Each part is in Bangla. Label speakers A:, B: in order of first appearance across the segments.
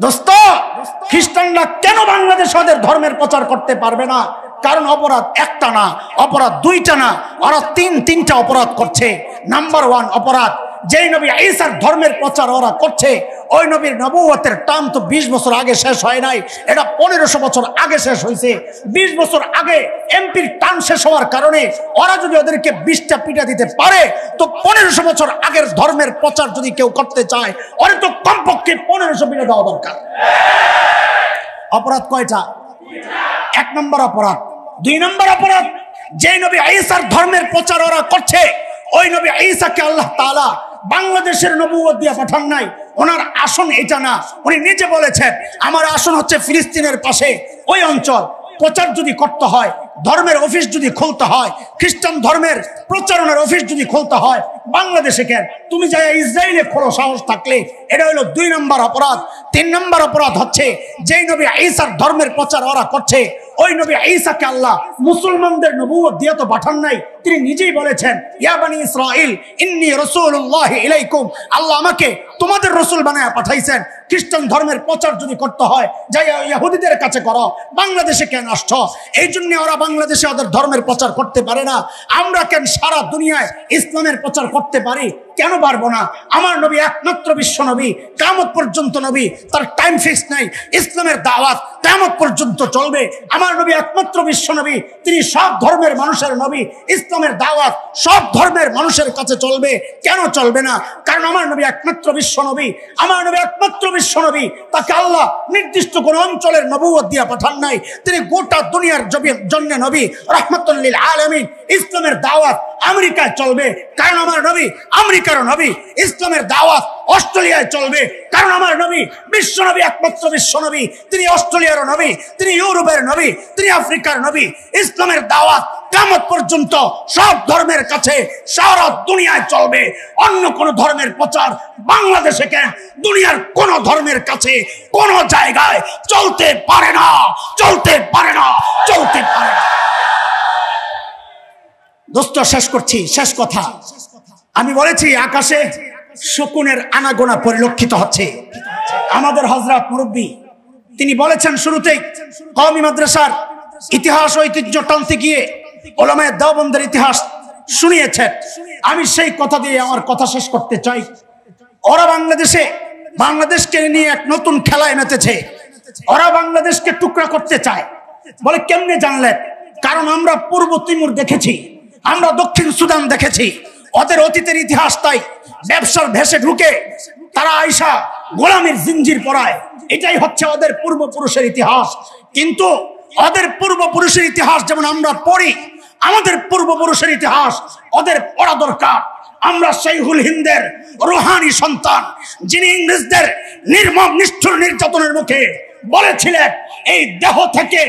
A: দোস্ত, খ্রিস্টানরা কেন বাংলাদেশে ওদের ধর্মের প্রচার করতে পারবে না? কারণ অপরাধ একটা না, অপরাধ দুইটা না, ওরা তিনটা অপরাধ করছে। নাম্বার 1 অপরাধ, যেই নবী ঈসার ধর্মের প্রচার ওরা করছে, ওই নবীর নবুয়তের টার্ম তো 20 বছর আগে শেষ হয় নাই, এটা 1500 বছর আগে শেষ হয়েছে। 20 বছর আগে এমপির টার্ম শেষ হওয়ার কারণে ওরা যদি ওদেরকে 20টা পিটা দিতে পারে, তো 1500 বছর আগের ধর্মের প্রচার যদি কেউ করতে চায়, ওরা তো কমপক্ষে 1500 পিটা দেওয়া দরকার। অপরাধ কয়টা? 1 নম্বর অপরাধ। 2 নম্বর অপরাধ, যে নবী ঈসার ধর্মের প্রচার ওরা করছে, ওই নবী ঈসাকে আল্লাহ তাআলা বাংলাদেশের নবুয়ত দিয়ে পাঠান নাই। ওনার আসন এটা না, উনি নিজে বলেছেন আমার আসন হচ্ছে ফিলিস্তিনের পাশে। ওই অঞ্চল প্রচার যদি করতে হয়, ধর্মের অফিস যদি খুলতে হয়, খ্রিস্টান ধর্মের প্রচারণের অফিস যদি খুলতে হয়, বাংলাদেশে কেন? তুমি যাই ইসরায়েলে খোলো সাহস থাকলে। এটা হলো 2 নম্বর অপরাধ। 3 নম্বর অপরাধ হচ্ছে, যেই নবী ঈসার ধর্মের প্রচার ওরা করছে, ওই নবী ঈসাকে আল্লাহ মুসলমানদের নবুয়ত দিয়ে তো পাঠান নাই। তিনি নিজেই বলেছেন ইয়া বানি ইসরাইল ইন্নী রাসূলুল্লাহি ইলাইকুম, আল্লাহ আমাকে তোমাদের রাসূল বানায়া পাঠাইছেন। খ্রিস্টান ধর্মের প্রচার যদি করতে হয়, যাই ইহুদিদের কাছে করো, বাংলাদেশে কেন আসছো? এই জন্য ওরা বাংলাদেশে ওদের ধর্মের প্রচার করতে পারে না। আমরা কেন সারা দুনিয়ায় ইসলামের প্রচার করতে পারি? কেন পারবো না? আমার নবী একমাত্র বিশ্ব নবী, কিয়ামত পর্যন্ত নবী, তার টাইম ফিক্স নাই। ইসলামের দাওয়াত কিয়ামত পর্যন্ত চলবে। আমার নবী একমাত্র বিশ্ব নবী, তিনি সব ধর্মের মানুষের নবী। ইসলামের দাওয়াত সব ধর্মের মানুষের কাছে চলবে। কেন চলবে না? কারণ আমার নবী একমাত্র বিশ্ব নবী। আমার নবী একমাত্র বিশ্ব নবী, তাকে আল্লাহ নির্দিষ্ট কোন অঞ্চলের নবুয়ত দিয়ে পাঠান নাই। তিনি গোটা দুনিয়ার জন্য নবী, রাহমাতুল লিল আলামিন। ইসলামের দাওয়াত আমেরিকায় চলবে, কারণ আমার নবী আমেরিকার নবী। ইসলামের দাওয়াত অস্ট্রেলিয়ায় চলবে, কারণ আমার নবী বিশ্ব নবী, একমাত্র বিশ্ব নবী। তিনি অস্ট্রেলিয়ার নবী, তিনি ইউরোপের নবী, তিনি আফ্রিকার নবী। ইসলামের দাওয়াত কিয়ামত পর্যন্ত সব ধর্মের কাছে সারা দুনিয়ায় চলবে। অন্য কোন ধর্মের প্রচার বাংলাদেশে কেন, দুনিয়ার কোন ধর্মের কাছে কোন জায়গায় চলতে পারে না, চলতে পারে না, চলতে পারে না। দোস্ত, শেষ করছি, শেষ কথা। আমি বলেছি আকাশে শকুনের আনাগোনা পরিলক্ষিত হচ্ছে। আমাদের হযরত মুরব্বী তিনি বলেছেন শুরুতেই, কওমি মাদ্রাসার ইতিহাস ঐতিহ্য টানতে গিয়ে উলামায়ে দেওবন্দের ইতিহাস শুনিয়েছেন। আমি সেই কথা দিয়ে আমার কথা শেষ করতে চাই। ওরা বাংলাদেশকে নিয়ে এক নতুন খেলায় মেতেছে। ওরা বাংলাদেশকে টুকরা করতে চায়। বলে কেমনে জানলেন? কারণ আমরা পূর্ব তিমুর দেখেছি, আমরা দক্ষিণ সুদান দেখেছি। ওদের অতীতের ইতিহাস তাই ব্যবসার ভেসে ঢুকে তারা আইসা গোলামীর জিঞ্জির পরায়। এটাই হচ্ছে ওদের পূর্বপুরুষের ইতিহাস। কিন্তু ওদের পূর্বপুরুষের ইতিহাস যেমন আমরা পড়ি, আমাদের পূর্বপুরুষের ইতিহাস ওদের পড়া দরকার। আমরা শাইখুল হিন্দের রুহানি সন্তান, যিনি ইংরেজদের নির্মম নিষ্ঠুর নির্যাতনের মুখে বলেছিলেন এই দেহ থেকে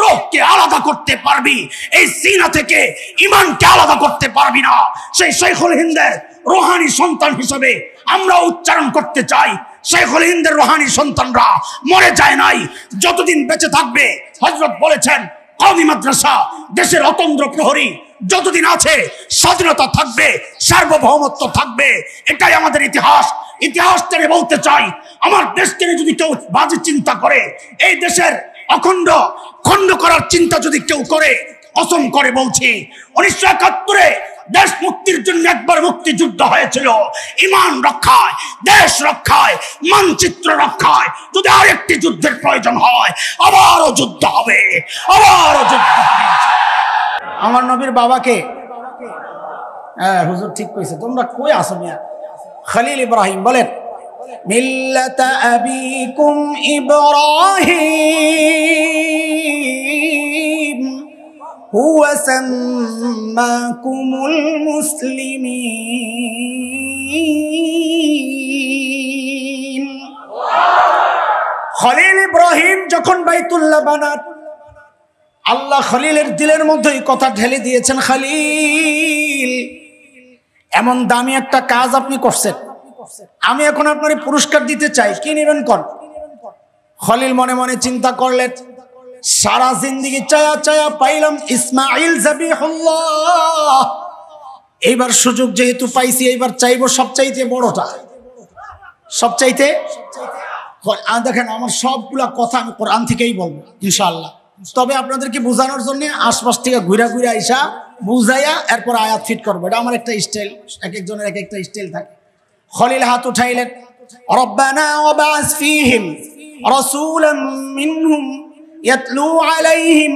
A: রূহকে আলাদা করতে পারবি, এই সিনা থেকে ঈমানকে আলাদা করতে পারবি না। সেই শাইখুল হিন্দের রুহানি সন্তান হিসেবে আমরা উচ্চারণ করতে চাই, শাইখুল হিন্দের রুহানি সন্তানরা মরে যায় নাই, যতদিন বেঁচে থাকবে। হযরত বলেছেন কওমি মাদ্রাসা দেশের অতন্দ্র প্রহরী, যতদিন আছে স্বাধীনতা থাকবে, সার্বভৌমত্ব থাকবে। এটাই আমাদের ইতিহাস। ইতিহাস থেকে বলতে চাই, আমার দেশকে যদি কেউ বাজে চিন্তা করে, এই দেশের খণ্ড করার চিন্তা যদি কেউ করে, কসম করে বলছি 1971-এ দেশ মুক্তির জন্য একবার মুক্তিযুদ্ধ হয়েছিল। ঈমান রক্ষায়, দেশ রক্ষায়, মানচিত্র রক্ষায় যদি আরেকটি যুদ্ধের প্রয়োজন হয়, আবারও যুদ্ধ হবে, আবারও যুদ্ধ হবে। আমার নবীর বাবাকে, হুজুর ঠিক কইছে, তোমরা কই আসো মিয়া? খলিল ইব্রাহিম বলেন মিল্লাতা আবিকুম ইব্রাহিম হুয়া সাম্মাকুমুল মুসলিমিন। খলিল ইব্রাহিম যখন বাইতুল্লাহ বানান, আল্লাহ খলিলের দিলের মধ্যে এই কথা ঢেলে দিয়েছেন, খলিল এমন দামি একটা কাজ আপনি করছেন, আমি এখন আপনার পুরস্কার দিতে চাই, কি নেবেন কোন? খলিল মনে মনে চিন্তা করলেন, সারা জিন্দেগি চায়া চায়া পাইলাম ইসমাইল যাবিহুল্লাহ, এইবার সুযোগ যেহেতু পাইছি, এইবার চাইবো সবচাইতে বড়টা, সবচাইতে। দেখেন আমার সবগুলা কথা আমি কোরআন থেকেই বলবো ইনশাআল্লাহ। তবে আপনাদেরকে বোঝানোর জন্য আশপাশ থেকে ঘুরা ঘুরা আইসা বুঝাইয়া এরপর আয়াত ফিট করবো, এটা আমার একটা স্টাইল, এক একজনের এক একটা স্টাইল থাকে। খলিল হাত উঠাইলেন, রব্বানা ওয়াবাস ফীহিম রাসূলাম মিনহুম ইয়াতলু আলাইহিম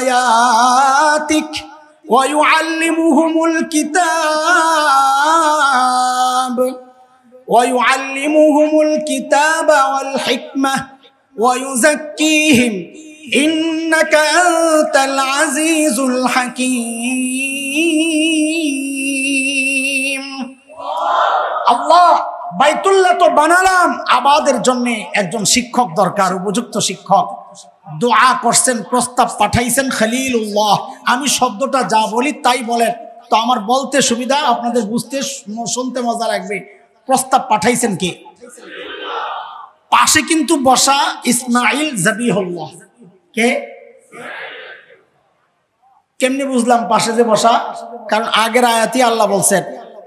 A: আয়াতিক ওয়া ইউআল্লিমুহুমুল কিতাব ويعلمهم الكتاب والحكمة ويزكيهم إنك أنت العزيز الحكيم। আল্লাহ বাইতুল্লাহ তো বানালাম, আবাদের জন্য একজন শিক্ষক দরকার, উপযুক্ত শিক্ষক। দোয়া করছেন, প্রস্তাব পাঠাইছেন খলিলুল্লাহ। আমি শব্দটা যা বলি তাই বলেন, তো আমার বলতে সুবিধা, আপনাদের বুঝতে শুনতে মজা লাগবে। প্রস্তাব পাঠাইছেন কে? পাশে কিন্তু বসা ইসমাইল যাবিহুল্লাহ। কে? কেমনে বুঝলাম পাশে যে বসা? কারণ আগের আয়াতে আল্লাহ বলছেন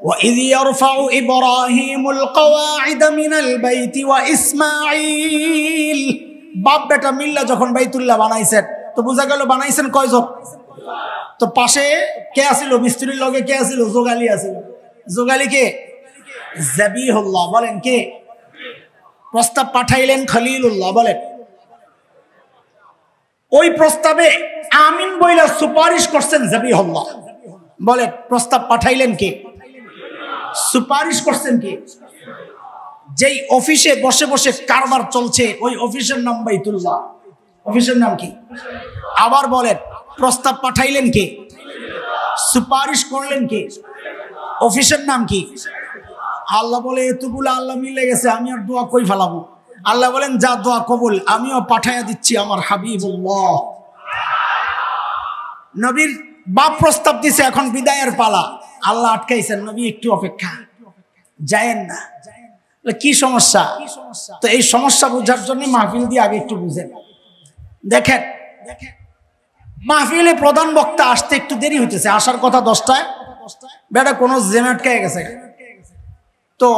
A: وَإِذْ يَرْفَعُ إِبْرَاهِيمُ الْقَوَاعِدَ مِنَ الْبَيْتِ وَإِسْمَاعِيلُ। বাপ বেটা মিল্লা যখন বাইতুল্লাহ বানাইছেন, তো বোঝা গেল বানাইছেন কয়জন? তো পাশে কে আছিল? মিস্ত্রির লগে কে আছিল? যোগালী আছিল। যোগালী কে? যাবিহুল্লাহ। বলেন কে? প্রস্তাব পাঠাইলেন খলিলুল্লাহ। বলেন ওই প্রস্তাবে আমিন বইলা সুপারিশ করছেন যাবিহুল্লাহ। বলেন প্রস্তাব পাঠাইলেন কে? সুপারিশ করছেন কে? যেই অফিসে বসে বসে কারবার চলছে ওই অফিসের নাম বাইতুল্লাহ। অফিসের নাম কি? আবার বলেন প্রস্তাব পাঠাইলেন কে? সুপারিশ করলেন কে? অফিসের নাম কি? আল্লাহ বলে এতগুলো আল্লাহ মিলে গেছে, আমি আর দোয়া কই ফেলাবো? আল্লাহ বলেন যা দোয়া কবুল, আমিও পাঠাইয়া দিচ্ছি আমার হাবিবুল্লাহ। নবীর বাপ প্রস্তাব দিছে, এখন বিদায়ের পালা। আল্লাহ আটকাইছেন, নবী একটু অপেক্ষা, যায়েন না। কি সমস্যা? তো এই সমস্যা বোঝার জন্য মাহফিল দিয়ে আগে একটু বুঝেন। দেখেন মাহফিলে প্রধান বক্তা আসতে একটু দেরি হইতেছে, আসার কথা 10টায়, বেটা কোনো জেনাটকায় গেছে। তো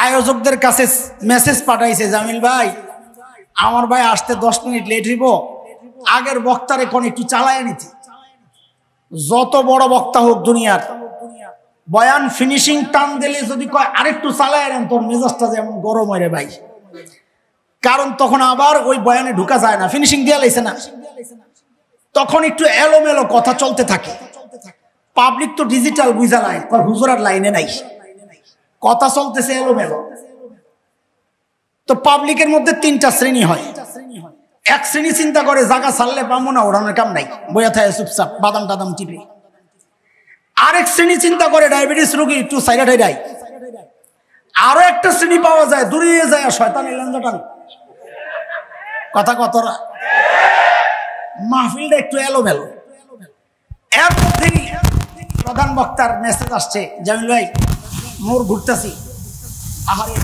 A: আয়োজকদের কাছে মেসেজ পাঠাইছে, জামিল ভাই আমার ভাই আসতে 10 মিনিট লেট হইব, আগের বক্তারে কোন একটু চালায় নিতে। যত বড় বক্তা হোক দুনিয়ার, বয়ান ফিনিশিং টান দিলে যদি কয় আরেকটু চালায় নেন, তোর মেজাজটা যেমন গরম হয় রে ভাই। কারণ তখন আবার ওই বয়ানে ঢুকা যায় না, ফিনিশিং দিয়ে লাইছে না, তখন একটু এলোমেলো কথা চলতে থাকে। পাবলিক তো ডিজিটাল বুঝা নাই, হুজুরার লাইনে নাই, কথা চলতেছে এলোমেলো। তো পাবলিকের মধ্যে 3টা শ্রেণী হয়। এক শ্রেণী চিন্তা করে জায়গা ছাড়লে পাবো না, ওড়ানোর কাম নাই, বইয়া থাকে চুপচাপ বাদাম টাদাম টিপে। আরেক শ্রেণী চিন্তা করে ডায়াবেটিস রোগী, একটু সাইডা ঠাইডাই। আরো একটা শ্রেণী পাওয়া যায় দূরে যায় শয়তানের লঞ্জাটান কথা কতরা, মাহফিলটা একটু এলোমেলো। এর মধ্যেই প্রধান বক্তার মেসেজ আসছে, জামিল ভাই মোর ঘুরতেছি। আহারে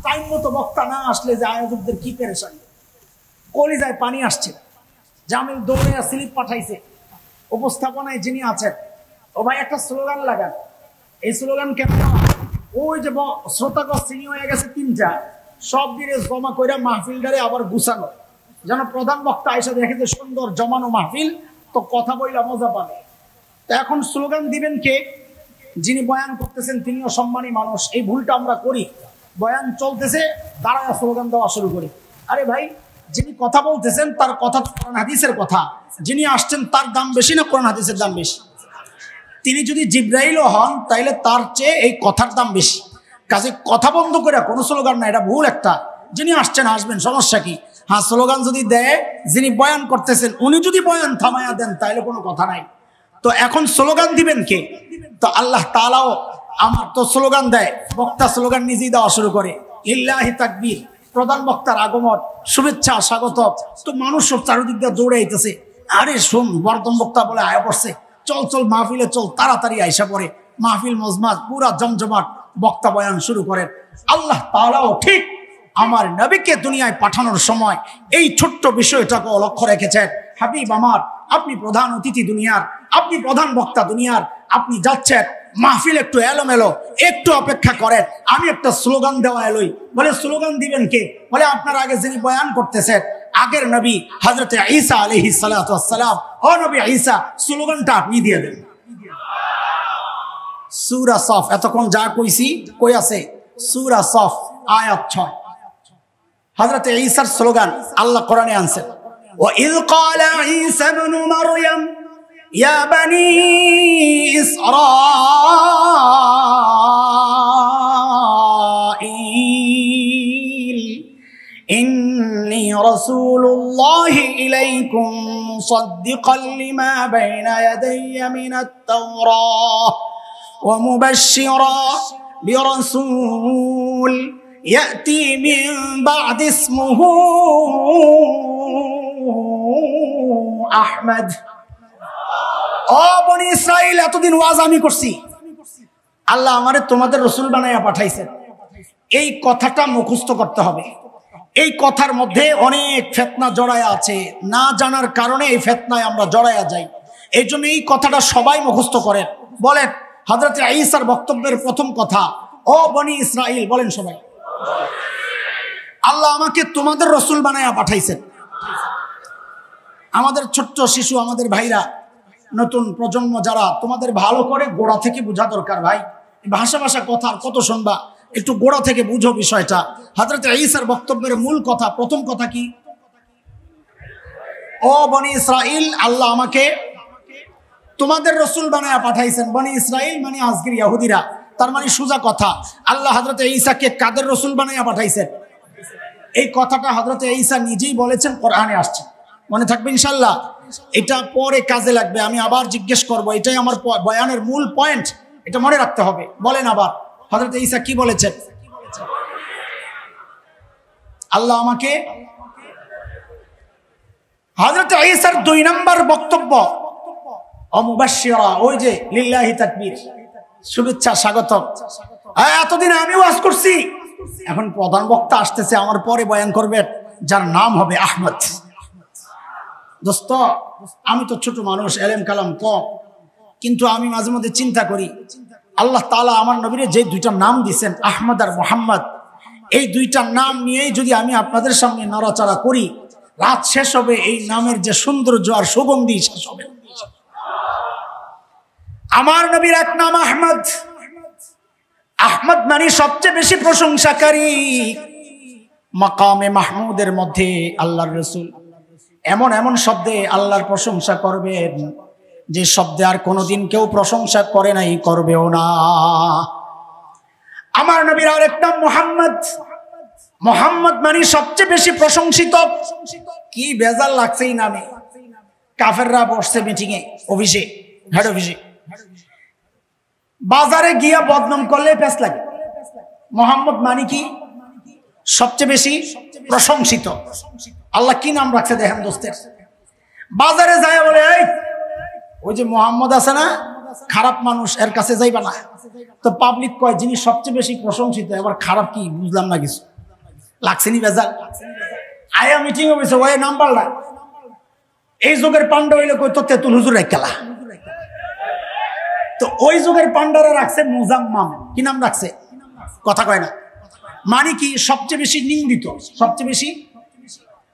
A: টাইম মতো বক্তা না আসলে যে আয়োজকদের কি পেরেশানি, কলিজায় পানি আসছে। জামিল দৌড়ে স্লিপ পাঠাইছে, উপস্থাপনায় যিনি আছেন, ও ভাই একটা স্লোগান লাগান। এই স্লোগান কেমন? ওই যে শ্রোতাগণ চিনি হয়ে গেছে 3টা, সব দিনে জমা কইরা মাহফিলটারে আবার গুছানো, যেন প্রধান বক্তা এসে দেখে যে সুন্দর জমানো মাহফিল, তো কথা বইলা মজা পাবে। তো এখন স্লোগান দিবেন কে? যিনি বয়ান করতেছেন তিনিও সম্মানী মানুষ। এই ভুলটা আমরা করি, বয়ান চলতেছে দাঁড়ায় স্লোগান দেওয়া শুরু করি। আরে ভাই যিনি কথা বলতেছেন তার কথা কোরআন হাদিসের কথা, যিনি আসছেন তার দাম বেশি না কোরআন হাদিসের দাম বেশি? তিনি যদি জিব্রাইলও হন তাইলে তার চেয়ে এই কথার দাম বেশি। কাজে কথা বন্ধ করে কোনো স্লোগান না, এটা ভুল একটা। যিনি আসছেন আসবেন, সমস্যা কি? হ্যাঁ স্লোগান যদি দেয় যিনি বয়ান করতেছেন উনি যদি বয়ান থামায়া দেন তাইলে কোনো কথা নাই। তো এখন স্লোগান দিবেন কে? তো আল্লাহ তাআলাও আমার তো স্লোগান দেয়, বক্তা স্লোগান নিজেই দেওয়া শুরু করে, লিল্লাহি তাকবীর, প্রধান বক্তার আগমন, শুভেচ্ছা স্বাগত। তো মানুষ সব চারিদিক দিয়ে দৌড়ে আইতেছে, আরে শোন বর্ধন বক্তা বলে আয়া পড়ছে, চল চল মাহফিলে চল, তাড়াতাড়ি আইসা পড়ে। মাহফিল মজমাত পুরা জমজমাট, বক্তা বয়ান শুরু করেন। আল্লাহ তাআলাও ঠিক আমার নবীকে দুনিয়ায় পাঠানোর সময় এই ছোট্ট বিষয়টাকে লক্ষ্য রেখেছেন। হাবিব আমার, আপনি প্রধান অতিথি দুনিয়ার, আপনি প্রধান বক্তা দুনিয়ার, আপনি যাচ্ছেন মাহফিল একটু এলোমেলো, একটু অপেক্ষা করেন, আমি একটা স্লোগান দেওয়া এলোই। বলে স্লোগান দিবেন কে? বলে আপনার আগে যিনি বয়ান করতেছেন আগের নবী হযরত ঈসা আলাইহিস সালাতু ওয়াস সালাম, ও নবী ঈসা, স্লোগানটা আপনি দিয়ে দেন। সূরা সফ, এতক্ষণ যা কইছি কই আছে? সূরা সফ আয়াত 6। হযরত ঈসার স্লোগান আল্লাহ কোরআনে আনছেন, ওয়া ইয ক্বালা ঈসা ইবনু মারইয়াম ইয়া বানি ইসরাঈল ইন্নী রাসূলুল্লাহি ইলাইকুম মুসাদ্দিকান লিমা বাইনা ইয়াদাইয়া মিনাত তাওরাহ ওয়া মুবাশশিরান বিরাসূল يأتي من بعد اسمه أحمد। ও বনি ইসরাইল, এতদিন ওয়াজ আমি করছি, আল্লাহ আমারে তোমাদের রসুল বানাইয়া পাঠাইছেন। এই কথাটা মুখস্থ করতে হবে। এই কথার মধ্যে অনেক ফিতনা জড়ায়া আছে, না জানার কারণে এই ফিতনায় আমরা জড়ায়া যাই। এই জন্য এই কথাটা সবাই মুখস্থ করেন। বলেন হযরত ঈসার বক্তব্যের প্রথম কথা, ও বনি ইসরাইল, বলেন সবাই, আল্লাহ আমাকে তোমাদের রসুল বানায়া পাঠাইছেন। আমাদের ছোট্ট শিশু, আমাদের ভাইরা, নতুন প্রজন্ম যারা, তোমাদের ভালো করে গোড়া থেকে বোঝা দরকার ভাই। ভাষা ভাষা কথা কত শুনবা, একটু গোড়া থেকে বুঝো বিষয়টা। হযরত ঈসার বক্তব্যের মূল কথা, প্রথম কথা কি? ও বনি ইসরাইল, আল্লাহ আমাকে তোমাদের রসুল বানায়া পাঠাইছেন। বনি ইসরাইল মানে আজকের ইহুদিরা, তার মানে সোজা কথা, আল্লাহ হযরত ঈসাকে কাদের রসুল বানায়া পাঠাইছেন? এই কথাটা হযরত ঈসা নিজেই বলেছেন, কোরআনে আসছে। মনে থাকবে ইনশাআল্লাহ, এটা পরে কাজে লাগবে। আমি আবার জিজ্ঞেস করব, এটাই আমার বয়ানের মূল পয়েন্ট, এটা মনে রাখতে হবে। বলেন আবার হযরত ঈসা কি বলেছেন? আল্লাহ আমাকে, হযরত ঈসার 2 নম্বর বক্তব্য, মুবাশশিরা, ওই যে লিল্লাহি তাকবীর, শুভেচ্ছা স্বাগতম। এতদিন আমি ওয়াজ করছি, এখন প্রধান বক্তা আসতেছে, আমার পরে বয়ান করবেন, যার নাম হবে আহমদ। দোস্ত, আমি তো ছোট মানুষ, এলেম কালাম কম, কিন্তু আমি মাঝে মধ্যে চিন্তা করি, আল্লাহ তাআলা আমার নবীরে যে 2টা নাম দিয়েছেন, আহমদ আর মুহাম্মদ, এই 2টা নাম নিয়েই যদি আমি আপনাদের সামনে নড়াচড়া করি, রাত শেষ হবে, এই নামের যে সৌন্দর্য আর সুগন্ধি শেষ হবে। আমার নবীর এক নাম আহমদ। আহমদ মানে সবচেয়ে বেশি প্রশংসাকারী। মাকামে মাহমুদের মধ্যে আল্লাহর রাসূল এমন এমন শব্দে আল্লাহর প্রশংসা করবেন, যে শব্দে আর কোনোদিন কেউ প্রশংসা করে নাই, করবেও না। আমার নবীর আরেক নাম মুহাম্মদ। মুহাম্মদ মানে সবচেয়ে বেশি প্রশংসিত। কি বেজাল লাগছে এই নামে। কাফেররা বসছে মিটিং এ, অফিসে, হেড অফিসে, বাজারে গিয়া বদনাম করলে পেছ লাগে। মুহাম্মদ মানে কি? সবচেয়ে বেশি প্রশংসিত। আল্লাহ কি নাম রাখছে দেখেন দোস্তের। বাজারে যায় বলে, এই ওই যে মুহাম্মদ আছে না, খারাপ মানুষ, এর কাছে যাইবা না। তো পাবলিক কয়, যিনি সবচেয়ে বেশি প্রশংসিত, এবার খারাপ কি? বুঝলাম না কিছু, লাগছে নি বেজাল। আয়া মিটিং হয়েছে, ওই নাম্বার না, এই যুগের পান্ডা হইলে কই তো তেতুল হুজুর খেলা। তো ওই যুগের পান্ডারা রাখছে মুজাম্মাম। কি নাম রাখছে? কথা কয় না। মানে কি? সবচেয়ে বেশি নিন্দিত, সবচেয়ে বেশি।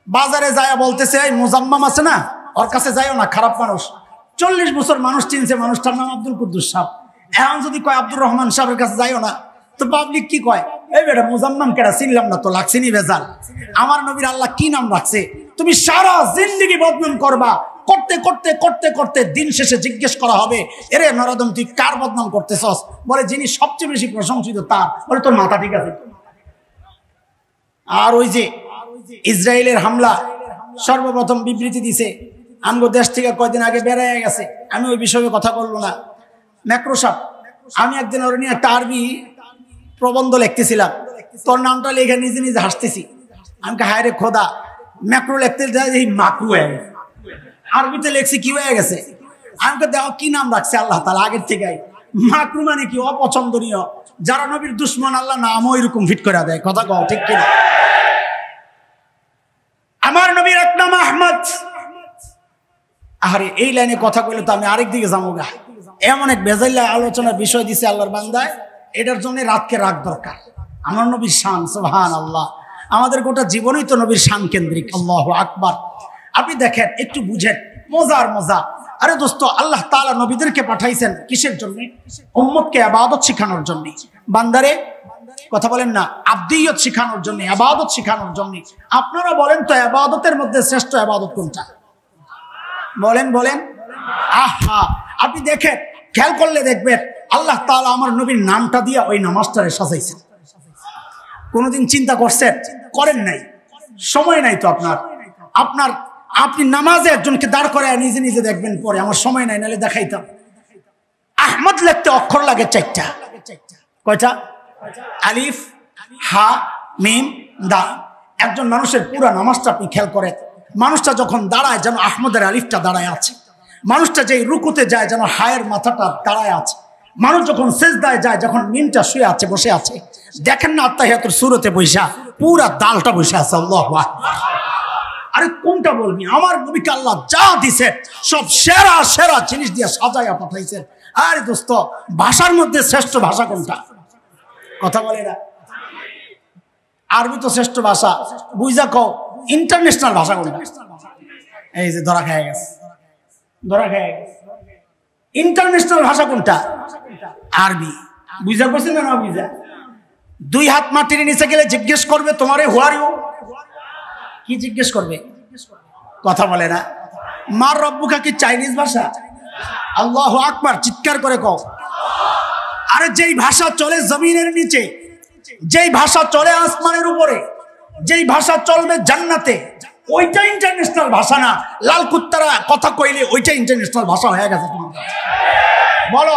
A: বাজারে যায় বলতেছে, এই মুজাম্মাম আছে না, ওর কাছে যাইও না, খারাপ মানুষ। 40 বছর মানুষ চিনছে, মানুষটার নাম আব্দুল কুদ্দুস সাহেব। এখন যদি কয় আব্দুর রহমান সাহেবের কাছে যাইও না, তো পাবলিক কি কয়, এই বেটা মুজাম্মাম কেডা, চিনলাম না তো, লাগছেনি বেজাল। আমার নবীর আল্লাহ কি নাম রাখছে? তুমি সারা জিন্দেগি বদনাম করবা, করতে করতে করতে করতে দিন শেষে জিজ্ঞেস করা হবে, এরে নরদম তুই কার বদনাম করতেছস? বলে যিনি সবচেয়ে বেশি প্রশংসিত তার। বলে তোর মাথা ঠিক আছে? আর ওই যে ইসরায়েলের হামলা, সর্বপ্রথম বিবৃতি দিছে, আমগো দেশ থেকে কয়দিন আগে বেড়াইয়া গেছে। আমি ওই বিষয়ে কথা বলবো না। ম্যাক্রো সাহেব, আমি একদিন ওর নিয়ে একটা আরবি প্রবন্ধ লিখতেছিলাম, তোর নামটা লিখে নিজে নিজে হাসতেছি। আমি হায় রে খোদা, ম্যাক্রো লিখতে যাই এই মাকরু হয়ে গেছে, আরবিতে লেখছি কি হয়ে গেছে। আমাকে দেখো কি নাম রাখছে আল্লাহ তাআলা আগের থেকে। মাকরু মানে কি? অপছন্দনীয়। যারা নবীর দুশ্মন, আল্লাহ নামও এরকম ফিট করে দেয়। কথা কও ঠিক কিনা? আমার নবীর এক নাম আহমদ। আরে এই লাইনে কথা কইলে তো আমি আরেক দিকে যাবো গা। এমন এক বেজাইলা আলোচনার বিষয় দিছে আল্লাহর বান্দায়, এটার জন্য রাতকে রাগ দরকার। আমার নবীর শান, সুবহানাল্লাহ, আমাদের গোটা জীবনই তো নবীর শান কেন্দ্রিক। আল্লাহু আকবার। আপনি দেখেন, একটু বুঝেন, মজার মজা। আরে দোস্ত, আল্লাহ তাআলা নবীদেরকে পাঠাইছেন কিসের জন্য? উম্মতকে ইবাদত শিখানোর জন্য। বান্দারে কথা বলেন না, আব্দিয়ত শিখানোর জন্য, ইবাদত শিখানোর জন্য। আপনারা বলেন তো ইবাদতের মধ্যে শ্রেষ্ঠ ইবাদত কোনটা? বলেন বলেন। আহা, আপনি দেখেন, খেয়াল করলে দেখবেন আল্লাহ তাআলা আমার নবীর নামটা দিয়ে ওই নামাজটারে সাজাইছেন। কোনোদিন চিন্তা করছেন? করেন নাই, সময় নাই তো আপনার আপনি নামাজে একজনকে দাঁড় করে নিজে নিজে দেখবেন পরে। আমার সময় নাই, নাহলে দেখাইতাম। আহমদ লিখতে অক্ষর লাগে 4টা। কয়টা? আলিফ, হা, মিম, দাল। একজন মানুষের পুরা নামাজটা আপনি খেয়াল করেন, মানুষটা যখন দাঁড়ায় যেন আহমদের আলিফটা দাঁড়ায় আছে, মানুষটা যেই রুকুতে যায় যেন হায়ের মাথাটা দাঁড়ায় আছে, মানুষ যখন সেজদায় যায় যখন মিমটা শুয়ে আছে, বসে আছে। দেখেন না আত্তাহিয়াতুর সূরাতে বৈশা পুরা দালটা বসে আছে। আল্লাহু আকবার। আরে কোনটা বলবি? আমার নবীকে আল্লাহ যা দিছে সব সেরা সেরা জিনিস দিয়ে সাজাইয়া পাঠাইছেন। আরে দোস্ত, ভাষার মধ্যে শ্রেষ্ঠ ভাষা কোনটা? কথা বলে না। আরবি তো শ্রেষ্ঠ ভাষা, বুঝা কও। ইন্টারন্যাশনাল ভাষা কোনটা? এই যে ধরা খেয়ে গেছে, ধরা খেয়ে গেছে। ইন্টারন্যাশনাল ভাষা কোনটা? আরবি। বুঝা করছেন না? বুঝা। 2 হাত মাটির নিচে গেলে জিজ্ঞেস করবে তোমারে হোয়ার ইউ, কি জিজ্ঞেস করবে? কথা বলে না। মার রব্বুকা কি চাইনিজ ভাষা? আল্লাহু আকবার, চিৎকার করে কও। আরে যেই ভাষা চলে জমিনের নিচে, যেই ভাষা চলে আসমানের উপরে, যেই ভাষা চলবে জান্নাতে, ওইটা ইন্টারন্যাশনাল ভাষা না। লাল কুত্তারা কথা কইলে ওইটা ইন্টারন্যাশনাল ভাষা হয়ে গেছে। বলো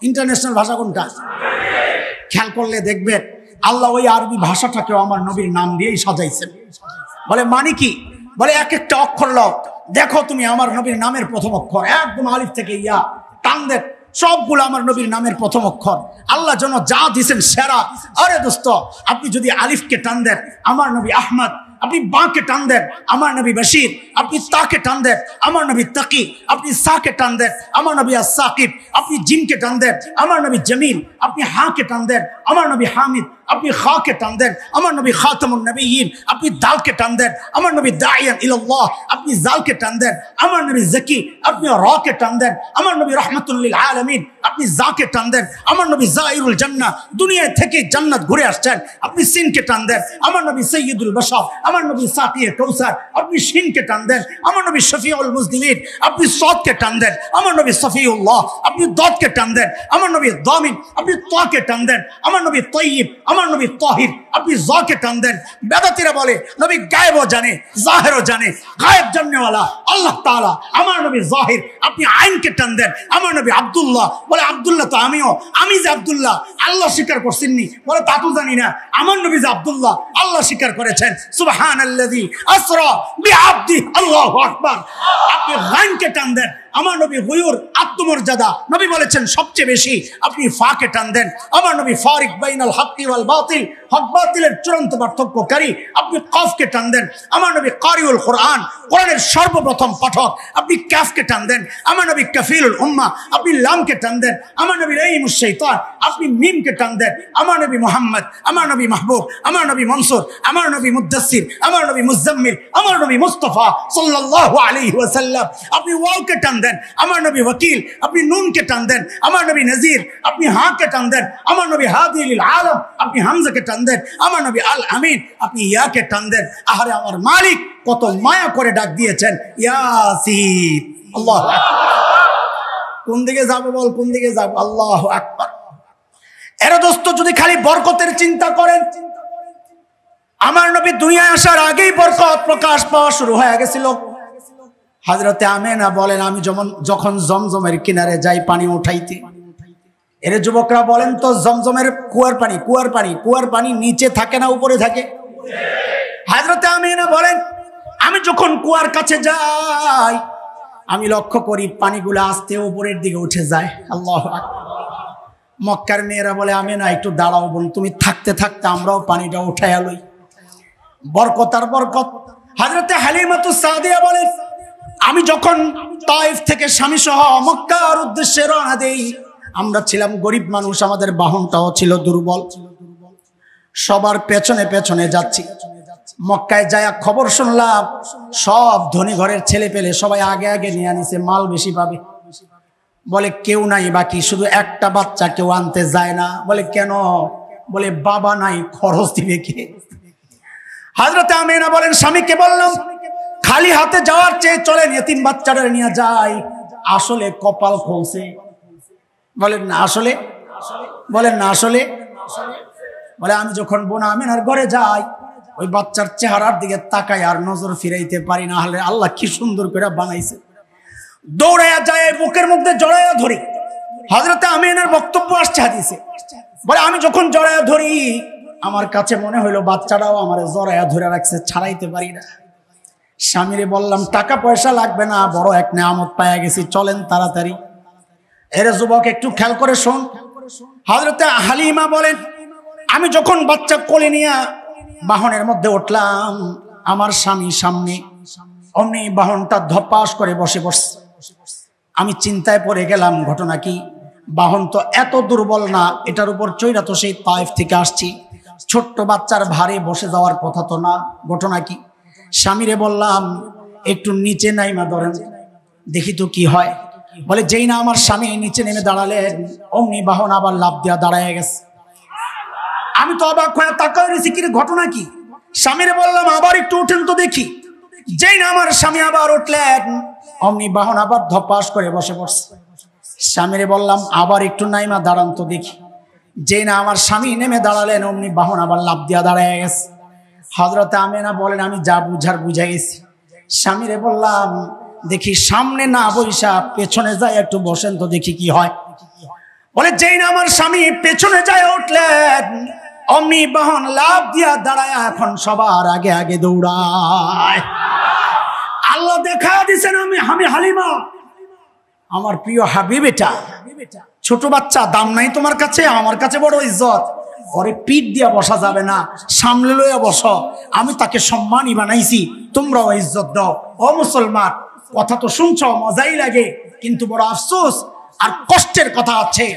A: ইন্টারন্যাশনাল ভাষা কোনটা? খেয়াল করলে দেখবেন আল্লাহ ওই আরবি ভাষাটাকেও আমার নবীর নাম দিয়েই সাজাইছেন। বলে মানে কি? বলে এক একটা অক্ষর লও, দেখো তুমি আমার নবীর নামের প্রথম অক্ষর, একদম আলিফ থেকে ইয়া টান দেন, সবগুলো আমার নবীর নামের প্রথম অক্ষর। আল্লাহ যেন যা দিছেন সেরা। আরে দোস্ত, আপনি যদি আলিফকে টান দেন আমার নবী আহমদ, আপনি বাঁকে টান দেন আমার নবী বশির, আপনি তাকে টান দেন আমার নবী তাকি, আপনি সাকে টান দেন আমার নবী আস-সাকিব, আপনি জিমকে টান দেন আমার নবী জমিল, আপনি হাকে টান দেন আমার নবী হামিদ, আপনি খাকে টান দেন আমার নবী খাতামুন নবিয়্যিন, আপনি দালকে টান দেন আমার নবী দাইয়ান ইলাল্লাহ, আপনি জালকে টান দেন আমার নবী জাকি, আপনি রাকে টান দেন আমার নবী রাহমাতুল লিল আলামিন, আপনি জাকে টান দেন আমার নবী জাইরুল জান্নাহ, দুনিয়া থেকে জান্নাত ঘুরে আসছেন, আপনি সিনকে টান দেন আমার নবী সাইয়্যিদুল বাশার, আমার নবী সাকিয়ে কাউসার, আপনি শিনকে টান দেন আমার নবী শফিউল মুজনিমিন, আপনি সাদকে টান দেন আমার নবী সফিউল্লাহ, আপনি দাদকে টান দেন আমার নবী দামিন, আপনি তাকে টান দেন আমার নবী তাইয়্যিব, আমার নবী তাহির, আপনি জাকে টান দেন। বেদাতীরা বলে নবী গায়েবও জানে জাহেরও জানে, গায়েব জাননেওয়ালা আল্লাহ তাআলা, আমার নবী জাহির। আপনি আইনকে টান দেন আমার নবী আব্দুল্লাহ, বলে আব্দুল্লাহ তো আমিও, আমি যে আব্দুল্লাহ আল্লাহ স্বীকার করছেননি, বলে তা তো জানি না, আমার নবী যে আব্দুল্লাহ আল্লাহ স্বীকার করেছেন। সুবহানাল্লাযী আসরা বিআবদি, আল্লাহু আকবার। আপনি গায়নকে টান দেন আমার নবী গুয়ুর, আত্মমর্যাদা নবী বলেছেন সবচেয়ে বেশি, আপনি ফাকে টান দেন আমার নবী ফারিক বাইনাল হাক্কি ওয়াল বাতিল, হক বাতিলের চূড়ান্ত পার্থক্যকারী, আপনি কফকে টান দেন আমার নবী কারিউল কোরআন, কোরআনের সর্বপ্রথম পাঠক, আপনি কাফকে টান দেন আমার নবী কাফিলুল উম্মাহ, আপনি লামকে টান দেন আমার নবী রাইমুশ শাইতান, আপনি মিমকে টান দেন আমার নবী মুহাম্মদ, আমার নবী মাহবুব, আমার নবী মনসুর, আমার নবী মুদ্দাসসির, আমার নবী মুজাম্মিল, আমার নবী মুস্তাফা সাল্লাল্লাহু আলাইহি ওয়াসাল্লাম, আপনি ওয়াওকে টান দেন আমার নবী ওয়াকিল, আপনি নুনকে টান দেন আমার নবী নজির, আপনি হাকে টান দেন আমার নবী হাদি লিল আলম, আপনি হামজাকে টান দেন আমার নবী আল আমিন, আপনি ইয়াকে টান দেন। আহারে আমার মালিক কত মায়া করে ডাক দিয়েছেন ইয়াসিন। আল্লাহু আকবার। কোন দিকে যাব বল, কোন দিকে যাব? আল্লাহু আকবার। এর দোস্ত যদি খালি বরকতের চিন্তা করেন, আমার নবী দুনিয়ায় আসার আগেই বরকত প্রকাশ পাওয়া শুরু হয়ে গেছিল। হযরতে আমেনা বলেন, আমি যখন জমজমের কিনারে যাই পানি উঠাইতে, এর যুবকরা বলেন তো জমজমের কুয়ার পানি নিচে থাকে না উপরে থাকে? হযরতে আমেনা বলেন, আমি যখন কুয়ার কাছে যাই আমি লক্ষ্য করি পানিগুলো আস্তে উপরের দিকে উঠে যায়। আল্লাহু আকবার। মক্কার মেয়েরা বলে, আমেনা একটু দাঁড়াও বোন, তুমি থাকতে থাকতে আমরাও পানিটা উঠাইয়া লই। বরকত আর বরকত। হযরতে হালিমাতুস সাদিয়া বলেন, আমি যখন তায়েফ থেকে স্বামী সহ মক্কার উদ্দেশ্যে রওনা দেই। আমরা ছিলাম গরিব মানুষ, আমাদের বাহনটাও ছিল দুর্বল। সবার পেছনে পেছনে যাচ্ছি। মক্কায় যায় খবর শুনলাম সব ধনী ঘরের ছেলে পেলে সবাই আগে আগে নিয়ে আনিছে, মাল বেশি পাবে। বলে কেউ নাই বাকি, শুধু একটা বাচ্চা কেউ আনতে যায় না। বলে কেন? বলে বাবা নাই, খরচ দিবে কে? হযরতে আমিনা বলেন স্বামীকে বললাম খালি হাতে যাওয়ার চেয়ে চলেন এতিম বাচ্চাটা নিয়ে যাই। আসলে কপাল খুলছে। বলেন না আসলে? বলেন না আসলে? বলে আমি যখন বোন আমিনার ঘরে যাই ওই বাচ্চার চেহারার দিকে তাকাই আর নজর ফিরাইতে পারি না। হলে আল্লাহ কি সুন্দর করে বানাইছে। দৌড়াইয়া যায়, বুকের মধ্যে জড়াইয়া ধরি। হযরতে আমিনার বক্তব্য আসছে হাদিসে। বলে আমি যখন জড়াইয়া ধরি আমার কাছে মনে হইলো বাচ্চাটাও আমার জড়াইয়া ধরে রাখছে, ছাড়াইতে পারি না। স্বামীরে বললাম টাকা পয়সা লাগবে না, বড় এক নেয়ামত পাইয়া গেছি, চলেন তাড়াতাড়ি। এর যুবক একটু খেয়াল করে শোন। হযরতে হালিমা বলেন আমি যখন বাচ্চা কোলে নিয়ে বাহনের মধ্যে উঠলাম, আমার স্বামী সামনে, অমনি বাহনটা ধপাস করে বসে বসছে। আমি চিন্তায় পড়ে গেলাম, ঘটনা কি? বাহন তো এত দুর্বল না, এটার উপর চৈরা তো সেই তায়েফ থেকে আসছি, ছোট্ট বাচ্চার ভারে বসে যাওয়ার কথা তো না, ঘটনা কি? স্বামীরে বললাম একটু নিচে নাইমা ধরেন দেখি তো কি হয়। বলে যেই না আমার স্বামী নিচে নেমে দাঁড়ালেন অমনি বাহন আবার লাফ দিয়া দাঁড়ায় গেছে। আমি তো অবাক হয়ে তাকায় রয়েছি, কি ঘটনা কি? স্বামীরে বললাম আবার একটু উঠেন তো দেখি। যেই না আমার স্বামী আবার উঠলেন অমনি বাহন আবার ধপাস করে বসে পড়ছে। স্বামীরে বললাম আবার একটু নাইমা দাঁড়ান তো দেখি। যেই না আমার স্বামী নেমে দাঁড়ালেন অমনি বাহন আবার লাফ দিয়া দাঁড়ায় গেছে। হযরতে আমিনা বলেন আমি যা বুঝার বুঝা গেছি। স্বামীরে বললাম দেখি সামনে না বইসা পেছনে যায় একটু বসেন তো দেখি কি হয়। বলে যেই না আমার স্বামী পেছনে যায় উঠলেন অমনি বাহন লাফ দিয়া দাঁড়ায় এখন সবার আগে আগে দৌড়ায়। আল্লাহ দেখা দিছেন আমি হালিমা, আমার প্রিয় হাবিবেটা, ছোট বাচ্চা দাম নাই তোমার কাছে, আমার কাছে বড় ইজ্জত। ওরে পিঠ দিয়া বসা যাবে না, সামনে লইয়া বসো, আমি তাকে সম্মানই বানাইছি, তোমরাও ইজ্জত দাও। ও মুসলমান, কথা তো শুনছো মজাই লাগে, কিন্তু বড় আফসোস আর কষ্টের কথা আছে।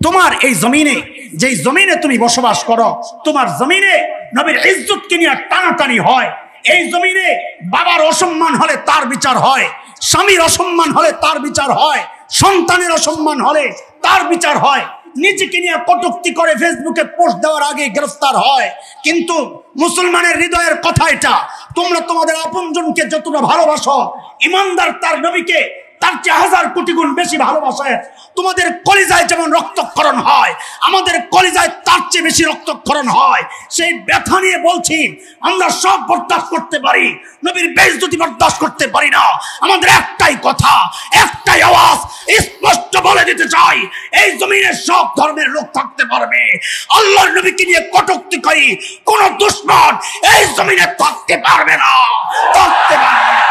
A: তোমার এই জমিনে, যেই জমিনে তুমি বসবাস করো, তোমার জমিনে নবীর ইজ্জতকে নিয়ে টানাটানি হয়। এই জমিনে বাবার অসম্মান হলে তার বিচার হয়, স্বামীর অসম্মান হলে তার বিচার হয়, সন্তানের অসম্মান হলে তার বিচার হয়। নিজেকে নিয়ে কটূক্তি করে ফেসবুকে পোস্ট দেওয়ার আগে গ্রেফতার হয়। কিন্তু মুসলমানের হৃদয়ের কথা এটা, তোমরা তোমাদের আপনজনকে যতটা ভালোবাসো, ইমানদার তার নবীকে তার চেয়ে 1000 কোটি গুণ বেশি ভালোবাসে। তোমাদের কলিজায় যেমন রক্তক্ষরণ হয়, আমাদের কলিজায় তার চেয়ে বেশি রক্তক্ষরণ হয়। সেই ব্যথা নিয়ে বলছি, আমরা সব বরদাস্ত করতে পারি, নবীর বেইজ্জতি বরদাস্ত করতে পারি না। আমাদের একটাই কথা, একটাই আওয়াজ স্পষ্ট বলে দিতে চাই, এই জমিনে সব ধর্মের লোক থাকতে পারবে, আল্লাহর নবীকে নিয়ে কটূক্তি করি কোন দুশমন এই জমিনে থাকতে পারবে না, থাকতে পারবে না।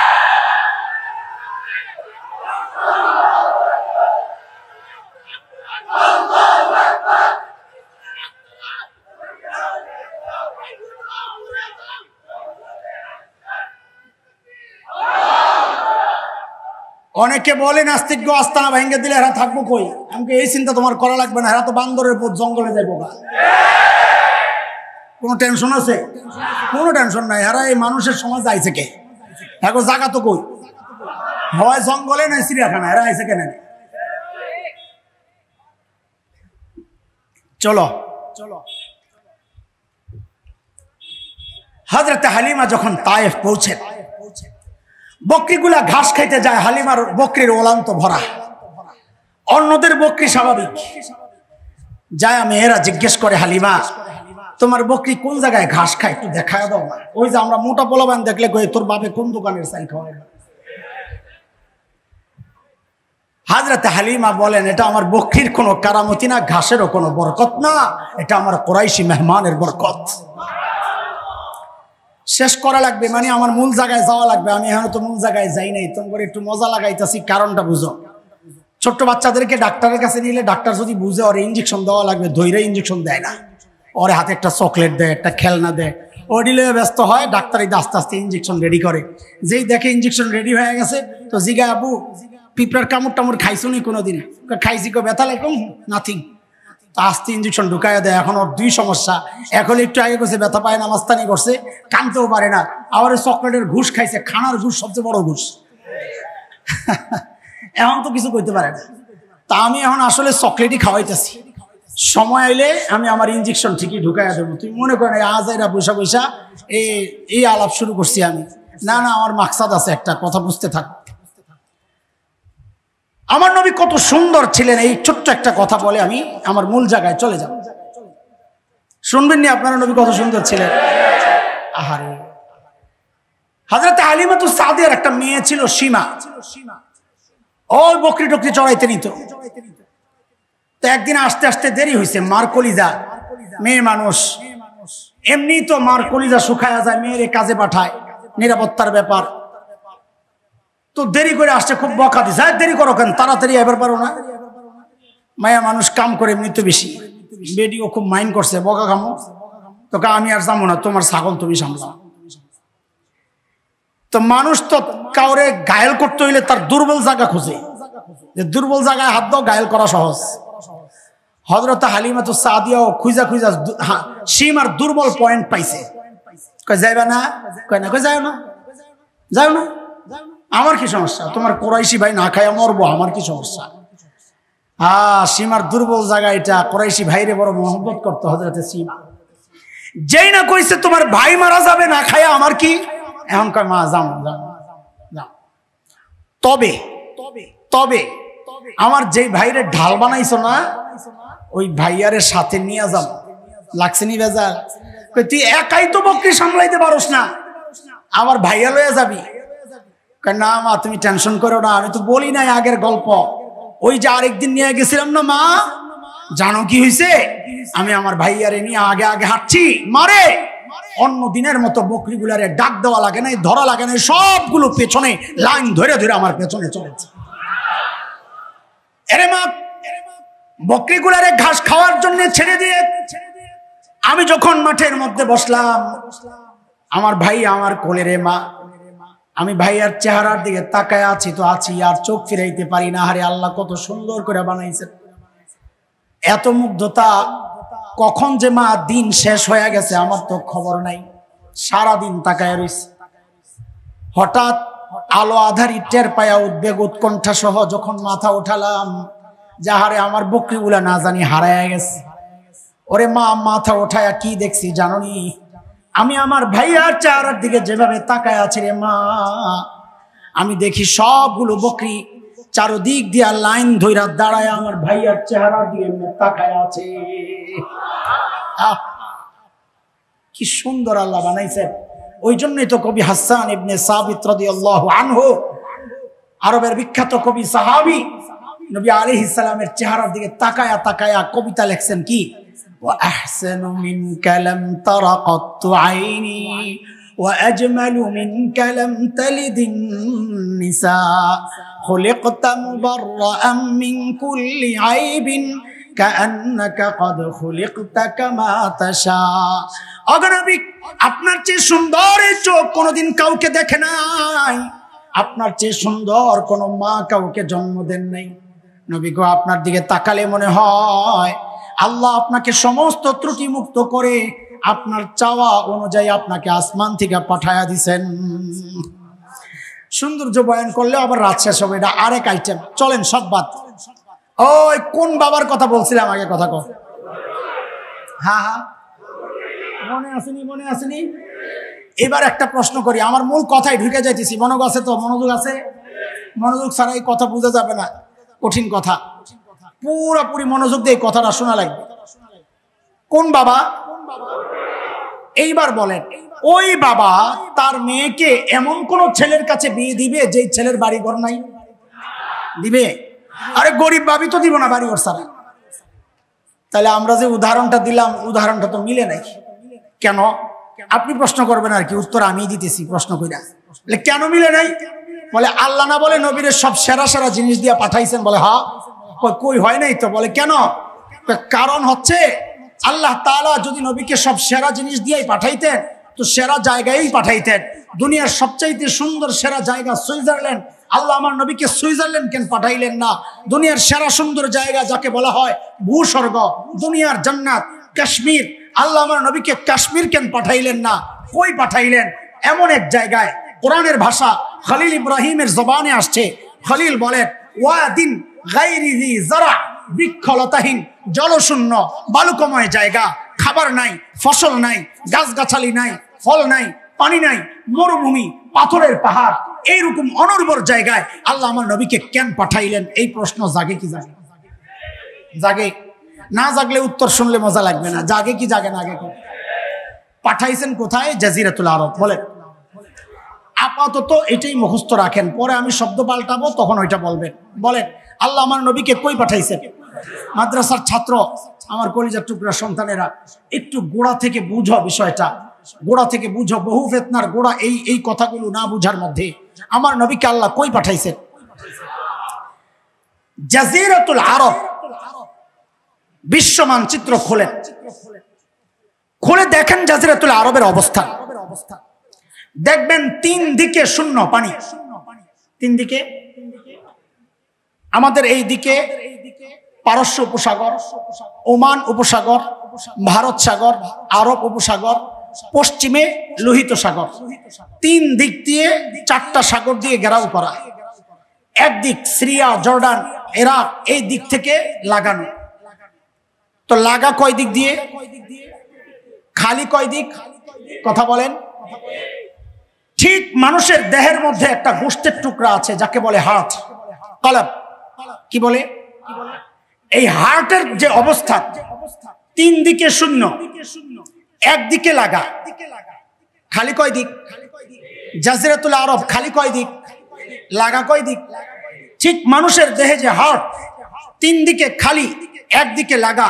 A: অনেকে বলে নাস্তিক আস্তানা ভেঙে দিলে এরা থাকবো কই? আমাকে এই চিন্তা তোমার করা লাগবে না, এরা তো বান্দরের পর জঙ্গলে যাইবো। কোনো টেনশন আছে? কোনো টেনশন নাই। এরা এই মানুষের সমাজ আইছে কে? এখন জায়গা তো কই? হয় জঙ্গলে নাই চিড়িয়াখানা, এরা আইছে কেন? চলো চলো। হযরতে হালিমা যখন তায়েফ পৌঁছে, বকরিগুলা ঘাস খাইতে যায়, হালিমার বকরির ওলান তো ভরা, অন্যদের বকরি স্বাভাবিক। যায় মেয়েরা জিজ্ঞেস করে হালিমা তোমার বকরি কোন জায়গায় ঘাস খায়, একটু দেখায় দাও না। ওই যে আমরা মোটা পোলাবান দেখলে কই তোর বাপে কোন দোকানের চাল খাওয়ায়। হযরতে হালিমা বলেন এটা আমার বকরির কোনো কারামতি না, ঘাসেরও কোনো বরকত না, এটা আমার কুরাইশি মেহমানের বরকত। শেষ করা লাগবে, মানে আমার মূল জায়গায় যাওয়া লাগবে। আমি এখন তো মূল জায়গায় যাই নাই, তোমার একটু মজা লাগাইতেছি, কারণটা বুঝো। ছোট্ট বাচ্চাদেরকে ডাক্তারের কাছে নিলে ডাক্তার যদি বুঝে ওর ইঞ্জেকশন দেওয়া লাগবে, ধৈর্য ইঞ্জেকশন দেয় না, ওর হাতে একটা চকলেট দেয়, একটা খেলনা দেয়, ও ডিলে ব্যস্ত হয়। ডাক্তার আস্তে আস্তে ইঞ্জেকশন রেডি করে, যেই দেখে ইঞ্জেকশন রেডি হয়ে গেছে তো জিগা আবু পিঁপড়ার কামড় টামড় খাইছো নি কোনোদিন? খাইছি, কো ব্যথা লাগে, নাথিং। আস্তে ইঞ্জেকশন ঢুকাইয়া দেয়। এখন ওর দুই সমস্যা, এখন একটু আগে করছে ব্যথা পায় না, মাস্তানি করছে, কানতেও পারে না, আবার চকলেটের ঘুষ খাইছে, খানার ঘুষ সবচেয়ে বড় ঘুষ। এখন তো কিছু করতে পারে না। তা আমি এখন আসলে চকলেটই খাওয়াইতেছি, সময় আইলে আমি আমার ইঞ্জেকশন ঠিকই ঢুকাইয়া দেবো। তুমি মনে করেন আজ এরা পয়সা পয়সা এই আলাপ শুরু করছি আমি? না না, আমার মাকসাদ আছে, একটা কথা বুঝতে থাক। আমার নবী কত সুন্দর ছিলেন, এই ছোট্ট একটা কথা বলে আমি আমার মূল জায়গায় চলে যাব। শুনবেন নি আপনারা নবী কত সুন্দর ছিলেন? আহারে, হযরত হালিমাতুস সাদিয়ার একটা মেয়ে ছিল সীমা, ওই বকরি টকরি চড়াইতে নিত। তো একদিন আসতে আসতে দেরি হয়েছে, মার কলিজা, মেয়ে মানুষ এমনি তো মার কলিজা শুকায়া যায়, মেয়েরে কাজে পাঠায়, নিরাপত্তার ব্যাপার। তো দেরি করে আসছে, খুব বকা দিছে, দেরি করো কেন, তাড়াতাড়ি এবার পারো না? মায়া মানুষ কাম করে এমনিতে বেশি, বেডিও খুব মাইন্ড করছে, বকা খামো। তো আমি আর যাবো না, তোমার ছাগল তুমি সামলাও। তো মানুষ তো কাউরে ঘায়েল করতে হইলে তার দুর্বল জায়গা খুঁজে, যে দুর্বল জায়গায় হাত দাও, ঘায়েল করা সহজ। হযরত হালিমাতুস সাদিয়াও খুঁজা খুঁজা সীমার দুর্বল পয়েন্ট পাইছে। কয় যাইবা না? কয় না। কয় যাও না, যাও না, আমার কি সমস্যা? তোমার কোরাইশি ভাই না খায় মরবো, আমার কি সমস্যা? সীমার দুর্বল জায়গা এটা। কোরাইশি ভাইরে বড় মহব্বত করতো হযরতে সীমা। যেই না কইছে তোমার ভাই মারা যাবে না খায়া, আমার কি? এখন কয় মা যাও যাও। তবে তবে আমার যেই ভাইরে ঢাল বানাইছো না, ওই ভাইয়ারের সাথে নিয়ে যাও। লাগছে নি বেজার? তুই একাই তো বকরি সামলাইতে পারোস না, আমার ভাইয়া লয়ে যাবি? না মা তুমি টেনশন করো না, আমি তো বলি নাই আগের গল্প। ওই যে আরেকদিন নিয়ে গেছিলাম না মা, জানো কি হয়েছে? আমি আমার ভাইয়ারে নিয়ে আগে আগে হাঁটছি, মারে অন্য দিনের মতো বকরিগুলারে ডাক দেওয়া লাগে নাই, ধরা লাগে নাই, সবগুলো পেছনে লাইন ধরে ধরে আমার পেছনে চলেছে। এরে মা, বকরিগুলারে ঘাস খাওয়ার জন্য ছেড়ে দিয়ে আমি যখন মাঠের মধ্যে বসলাম, আমার ভাই আমার কোলে রে মা, আমি ভাইয়ার চেহারার দিকে তাকায় আছি তো আছি, আর চোখ ফিরাইতে পারি না। আরে আল্লাহ কত সুন্দর করে বানাইছে, এত মুগ্ধতা। কখন যে মা দিন শেষ হয়ে গেছে আমার তো খবর নাই, সারাদিন তাকায় রইছে। হঠাৎ আলো আধারি টের পায়া উদ্বেগ উৎকণ্ঠা সহ যখন মাথা উঠালাম, যাহারে আমার বকরিগুলা না জানি হারায় গেছে। ওরে মা, মাথা উঠায়া কি দেখছি জাননি? আমি আমার ভাইয়ার চেহারার দিকে যেভাবে তাকায় আছে রে মা, আমি দেখি সবগুলো বকরি চারদিক দিয়া লাইন ধইরা দাঁড়ায় আমার ভাইয়ার চেহারার দিকে তাকায় আছে। কি সুন্দর আল্লাহ বানাইছে। ওই জন্যই তো কবি হাসান ইবনে সাবিত রাদিয়াল্লাহু আনহু, আরবের বিখ্যাত কবি সাহাবী, নবী আলাইহিস সালামের চেহারার দিকে তাকায়া তাকায়া কবিতা লেখছেন কি? ওয়া আহসানু মিনকা লাম তারা কাত্তু আইনি ওয়া আজমালু মিনকা লাম তালিদিন নিসা খুলিকতা মুবাররাআন মিন কুল্লি আইবিন কাআন্নাকা ক্বাদ খুলিকতা কামা তাশা। অগণবী, আপনার চেয়ে সুন্দর চোখ কোনোদিন কাউকে দেখে নাই, আপনার চেয়ে সুন্দর কোনো মা কাউকে জন্ম দেন নাই। নবী গো, আপনার দিকে তাকালে মনে হয় আল্লাহ আপনাকে সমস্ত ত্রুটি মুক্ত করে আপনার চাওয়া অনুযায়ী আপনাকে আসমান থেকে পাঠায়া দিছেন। সৌন্দর্য বয়ান করলে আবার রাত শেষ হবে, এটা আরেক আইটেম। চলেন সব বাদ। ওই কোন বাবার কথা বলছিলাম আগে, কথা কর। হ্যাঁ, মনে আসেনি? মনে আসেনি? এবার একটা প্রশ্ন করি, আমার মূল কথায় ঢুকে যাইতেছি। মনোযোগ আছে তো? মনোযোগ আছে? মনোযোগ ছাড়া এই কথা বোঝা যাবে না, কঠিন কথা। পুরোপুরি মনোযোগ দিয়ে কথাটা শোনা লাগবে। কোন বাবা? এইবার বলেন, ওই বাবা তার মেয়েকে এমন কোন ছেলের কাছে বিয়ে দিবে যেই ছেলের বাড়ি ঘর নাই? দিবে? আরে গরিব ভাবি তো দিব না বাড়ি ঘর ছাড়া। তাহলে আমরা যে উদাহরণটা দিলাম, উদাহরণটা তো মিলে নাই। কেন? আপনি প্রশ্ন করবেন আর কি, উত্তর আমি দিতেছি প্রশ্ন কইরা। কেন মিলে নাই? বলে আল্লাহ না বলে নবীরে সব সেরা সেরা জিনিস দিয়ে পাঠাইছেন? বলে হ্যাঁ। কই হয় নাই তো? বলে কেন? কারণ হচ্ছে আল্লাহ তাআলা যদি নবীকে সব সেরা জিনিস দিয়েই পাঠাইতেন তো সেরা জায়গায় পাঠাইতেন। দুনিয়ার সবচাইতে সুন্দর সেরা জায়গা সুইজারল্যান্ড আল্লাহ আমার নবীকে সুইজারল্যান্ড কেন পাঠাইলেন না? দুনিয়ার সেরা সুন্দর জায়গা যাকে বলা হয় ভূস্বর্গ, দুনিয়ার জান্নাত কাশ্মীর, আল্লাহ আমার নবীকে কাশ্মীর কেন পাঠাইলেন না? কই পাঠাইলেন? এমন এক জায়গায় কোরআনের ভাষা খলিল ইব্রাহিমের জবানে আসছে। খলিল বলেন ওয়াদিন গায়রি জি যারা, বৃক্ষলতাহীন জলশূন্য বালুকময় জায়গা, খাবার নাই, ফসল নাই, গাছগাছালি নাই, ফল নাই, পানি নাই, মরুভূমি, পাথরের পাহাড়, এইরকম অনুর্বর জায়গায় আল্লাহ আমার নবীকে কেন পাঠাইলেন? এই প্রশ্ন জাগে কি জাগে? জাগে না? জাগলে উত্তর শুনলে মজা লাগবে না। জাগে কি জাগে না? আগে পাঠাইছেন কোথায়? জাজিরাতুল আরব। বলেন আপাতত এটাই মুখস্থ রাখেন, পরে আমি শব্দ পাল্টাবো তখন ওইটা বলবেন। বলেন আল্লাহ আমার নবীকে কই পাঠাইছেন? মাদ্রাসার ছাত্র আমার কলিজার টুকরা সন্তানেরা, একটু গোড়া থেকে বুঝো বিষয়টা, গোড়া থেকে বুঝো। বহু ফিতনার গোড়া এই কথাগুলো না বুঝার মধ্যে। আমার নবীকে আল্লাহ কই পাঠাইছেন? জাজিরাতুল আরব। বিশ্ব মানচিত্র খোলেন, খুলে দেখেন জাজিরাতুল আরবের অবস্থান। দেখবেন তিন দিকে শূন্য পানি। তিন দিকে আমাদের এই দিকে পারস্য উপসাগর, ওমান উপসাগর, ভারত সাগর, আরব উপসাগর, পশ্চিমে লোহিত সাগর। তিন দিক দিয়ে চারটা সাগর দিয়ে ঘেরাও করা। একদিক সিরিয়া, জর্ডান, ইরাক, এই দিক থেকে লাগানো। তো লাগা কয় দিক দিয়ে? খালি কয় দিক? কথা বলেন। ঠিক মানুষের দেহের মধ্যে একটা গোশতের টুকরা আছে যাকে বলে হার্ট, কলব। কি বলে? এই হার্টের যে অবস্থা, তিন দিকে শূন্য, একদিকে লাগা। খালি কয় দিক? জাজিরাতুল আরব খালি কয় দিক? লাগা কয় দিক? ঠিক মানুষের দেহে যে হার্ট, তিন দিকে খালি, একদিকে লাগা,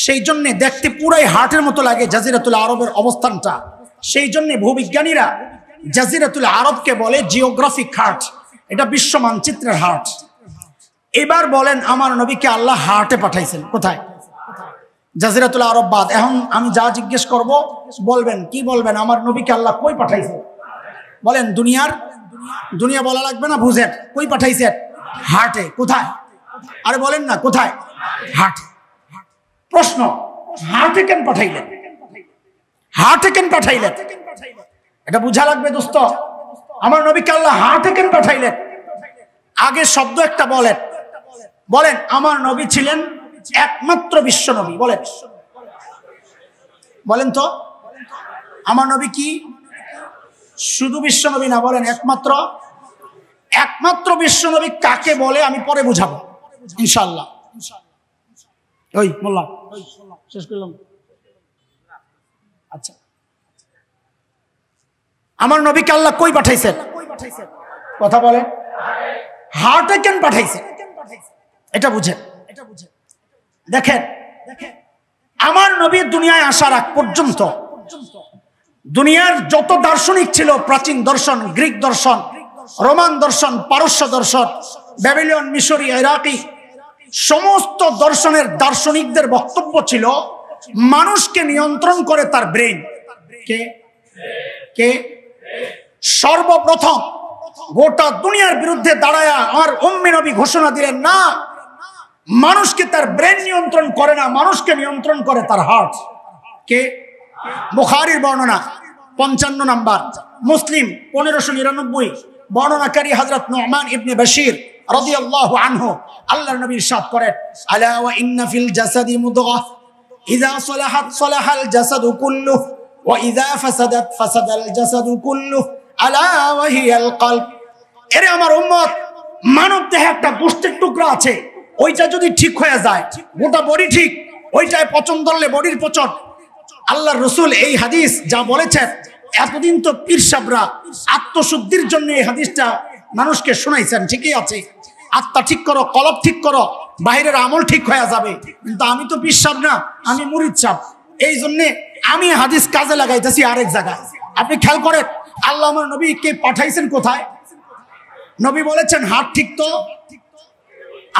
A: সেই জন্য দেখতে পুরাই হার্টের মতো লাগে জাজিরাতুল আরবের অবস্থানটা। সেই জন্য ভূবিজ্ঞানীরা জাজিরাতুল আরবকে বলে জিওগ্রাফিক হার্ট। এটা বিশ্ব মানচিত্রের হার্ট। এবার বলেন আমার নবীকে আল্লাহ হার্টে পাঠাইছেন কোথায়? জাজিরাতুল আরব বাদ। এখন আমি যা জিজ্ঞেস করব বলবেন। কি বলবেন? আমার নবীকে আল্লাহ কই পাঠাইছেন? বলেন দুনিয়া বলা লাগবে না, বুঝেন কই পাঠাইছেন? হার্টে। কোথায়? আরে বলেন না কোথায়? হার্টে। প্রশ্ন, হার্টে কেন পাঠাইলেন? হার্টে কেন পাঠাইলেন? এটা বুঝা লাগবে দোস্ত। আমার নবীকে আল্লাহ হার্টে কেন পাঠাইলেন? আগে শব্দ একটা বলেন। বলেন আমার নবী ছিলেন একমাত্র বিশ্ব নবী। বলেন বলেন তো আমার নবী কি শুধু বিশ্ব নবী না? বলেন একমাত্র। একমাত্র বিশ্ব নবী কাকে বলে আমি পরে বুঝাবো ইনশাআল্লাহ। ওই মোল্লা শেষ করলাম। আচ্ছা, আমার নবীকে আল্লাহ কই পাঠাইছেন? কথা বলেন। হার্টে কেন পাঠাইছেন? এটা বুঝেন। দেখেন আমার নবী দুনিয়ায় আসার আগ পর্যন্ত দুনিয়ার যত দার্শনিক ছিল, প্রাচীন দর্শন, গ্রিক দর্শন, রোমান দর্শন, পারস্য দর্শন, ব্যাবিলন, মিশরি, ইরাকি, সমস্ত দর্শনের দার্শনিকদের বক্তব্য ছিল মানুষকে নিয়ন্ত্রণ করে তার ব্রেন। কে কে সর্বপ্রথম গোটা দুনিয়ার বিরুদ্ধে দাঁড়ায় আমার উম্মি নবী ঘোষণা দিলেন, না, মানুষকে তার ব্রেন নিয়ন্ত্রণ করে না, মানুষকে নিয়ন্ত্রণ করে তার হার্ট। কে? বুখারীর বর্ণনা 55 নাম্বার, মুসলিম 1599, বর্ণনাকারী হযরত নুমান ইবনে বশীর রাদিয়াল্লাহু আনহু। আল্লাহর নবী ইরশাদ করেন, আলা ওয়া ইন্না ফিল জাসাদি মুদগাহ ইযা সালাহাত সালাহাল জাসাদু কুল্লুহু ওয়া ইযা ফাসাদাত ফাসাদাল জাসাদু কুল্লুহু আলা ওয়া হিয়াল কলব। এরে আমার উম্মত, মানব দেহে একটা গোশতের টুকরা আছে, ওইটা যদি ঠিক হয়ে যায় গোটা বডি ঠিক, ওইটায় পচন ধরলে বডির পচন। আল্লাহর রাসূল এই হাদিস যা বলেছেন, এতদিন তো পীর সাহেবরা আত্মশুদ্ধির জন্য এই হাদিসটা মানুষকে শোনাইছেন, ঠিকই আছে, আত্মা ঠিক করো, কলব ঠিক করো, বাহিরের আমল ঠিক হয়ে যাবে। কিন্তু আমি তো পীর সাহেব না, আমি মুরিদ সাহেব, এই জন্য আমি হাদিস কাজে লাগাইতেছি আরেক জায়গায়। আপনি খেয়াল করেন আল্লাহ আমার নবীকে পাঠাইছেন কোথায়? নবী বলেছেন হাত ঠিক। তো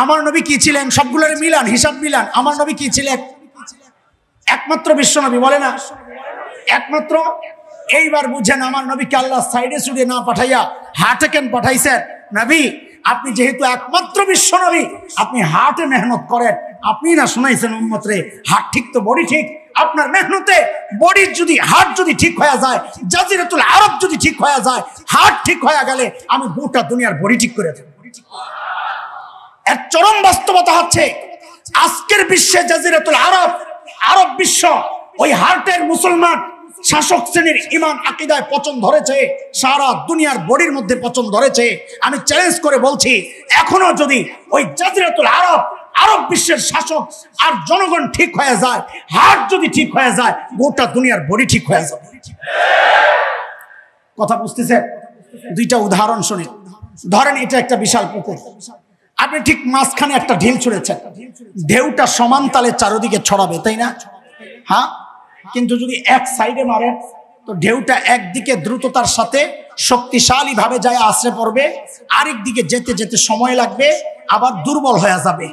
A: আমার নবী কি ছিলেন? সবগুলোর মিলান, হিসাব মিলান। আমার নবী কি ছিলেন? একমাত্র বিশ্ব নবী, বলে না একমাত্র। এইবার বুঝেন আমার নবীকে আল্লাহ সাইডে সুইডে না পাঠাইয়া হার্টে কেন পাঠাইছেন? নবী আপনি যেহেতু একমাত্র বিশ্ব নবী, আপনি হার্টে মেহনত করেন। আপনি না শুনাইছেন উম্মতরে হার্ট ঠিক তো বডি ঠিক। আপনার মেহনতে বডির যদি হার্ট যদি ঠিক হয়ে যায়, জাজিরাতুল আরব যদি ঠিক হয়ে যায়, হার্ট ঠিক হয়ে গেলে আমি গোটা দুনিয়ার বডি ঠিক করে দেব। এর চরম বাস্তবতা হচ্ছে আজকের বিশ্বে জাজিরাতুল আরব, আরব বিশ্ব ওই হার্টের মুসলমান শাসক শ্রেণীর ইমান আকীদায় পচন ধরেছে, সারা দুনিয়ার বডির মধ্যে পচন ধরেছে। আমি চ্যালেঞ্জ করে বলছি, এখনো যদি ওই জাজিরাতুল আরব, আরব বিশ্বের শাসক আর জনগণ ঠিক হয়ে যায়, হার্ট যদি ঠিক হয়ে যায়, গোটা দুনিয়ার বডি ঠিক হয়ে যাবে। কথা বুঝতেছে? দুইটা উদাহরণ শুনি। ধরেন এটা একটা বিশাল পুকুর, আপনি ঠিক মাঝখানে একটা ঢিল ছুঁড়েছেন, ঢেউটা সমান তালে চারদিকে ছড়াবে, তাই না? হ্যাঁ, কিন্তু যদি এক সাইডে মারেন তো ঢেউটা একদিকে দ্রুততার সাথে শক্তিশালী ভাবে যায় আশ্রে পড়বে, আরেক দিকে যেতে যেতে সময় লাগবে, আবার দুর্বল হয়ে যাবে।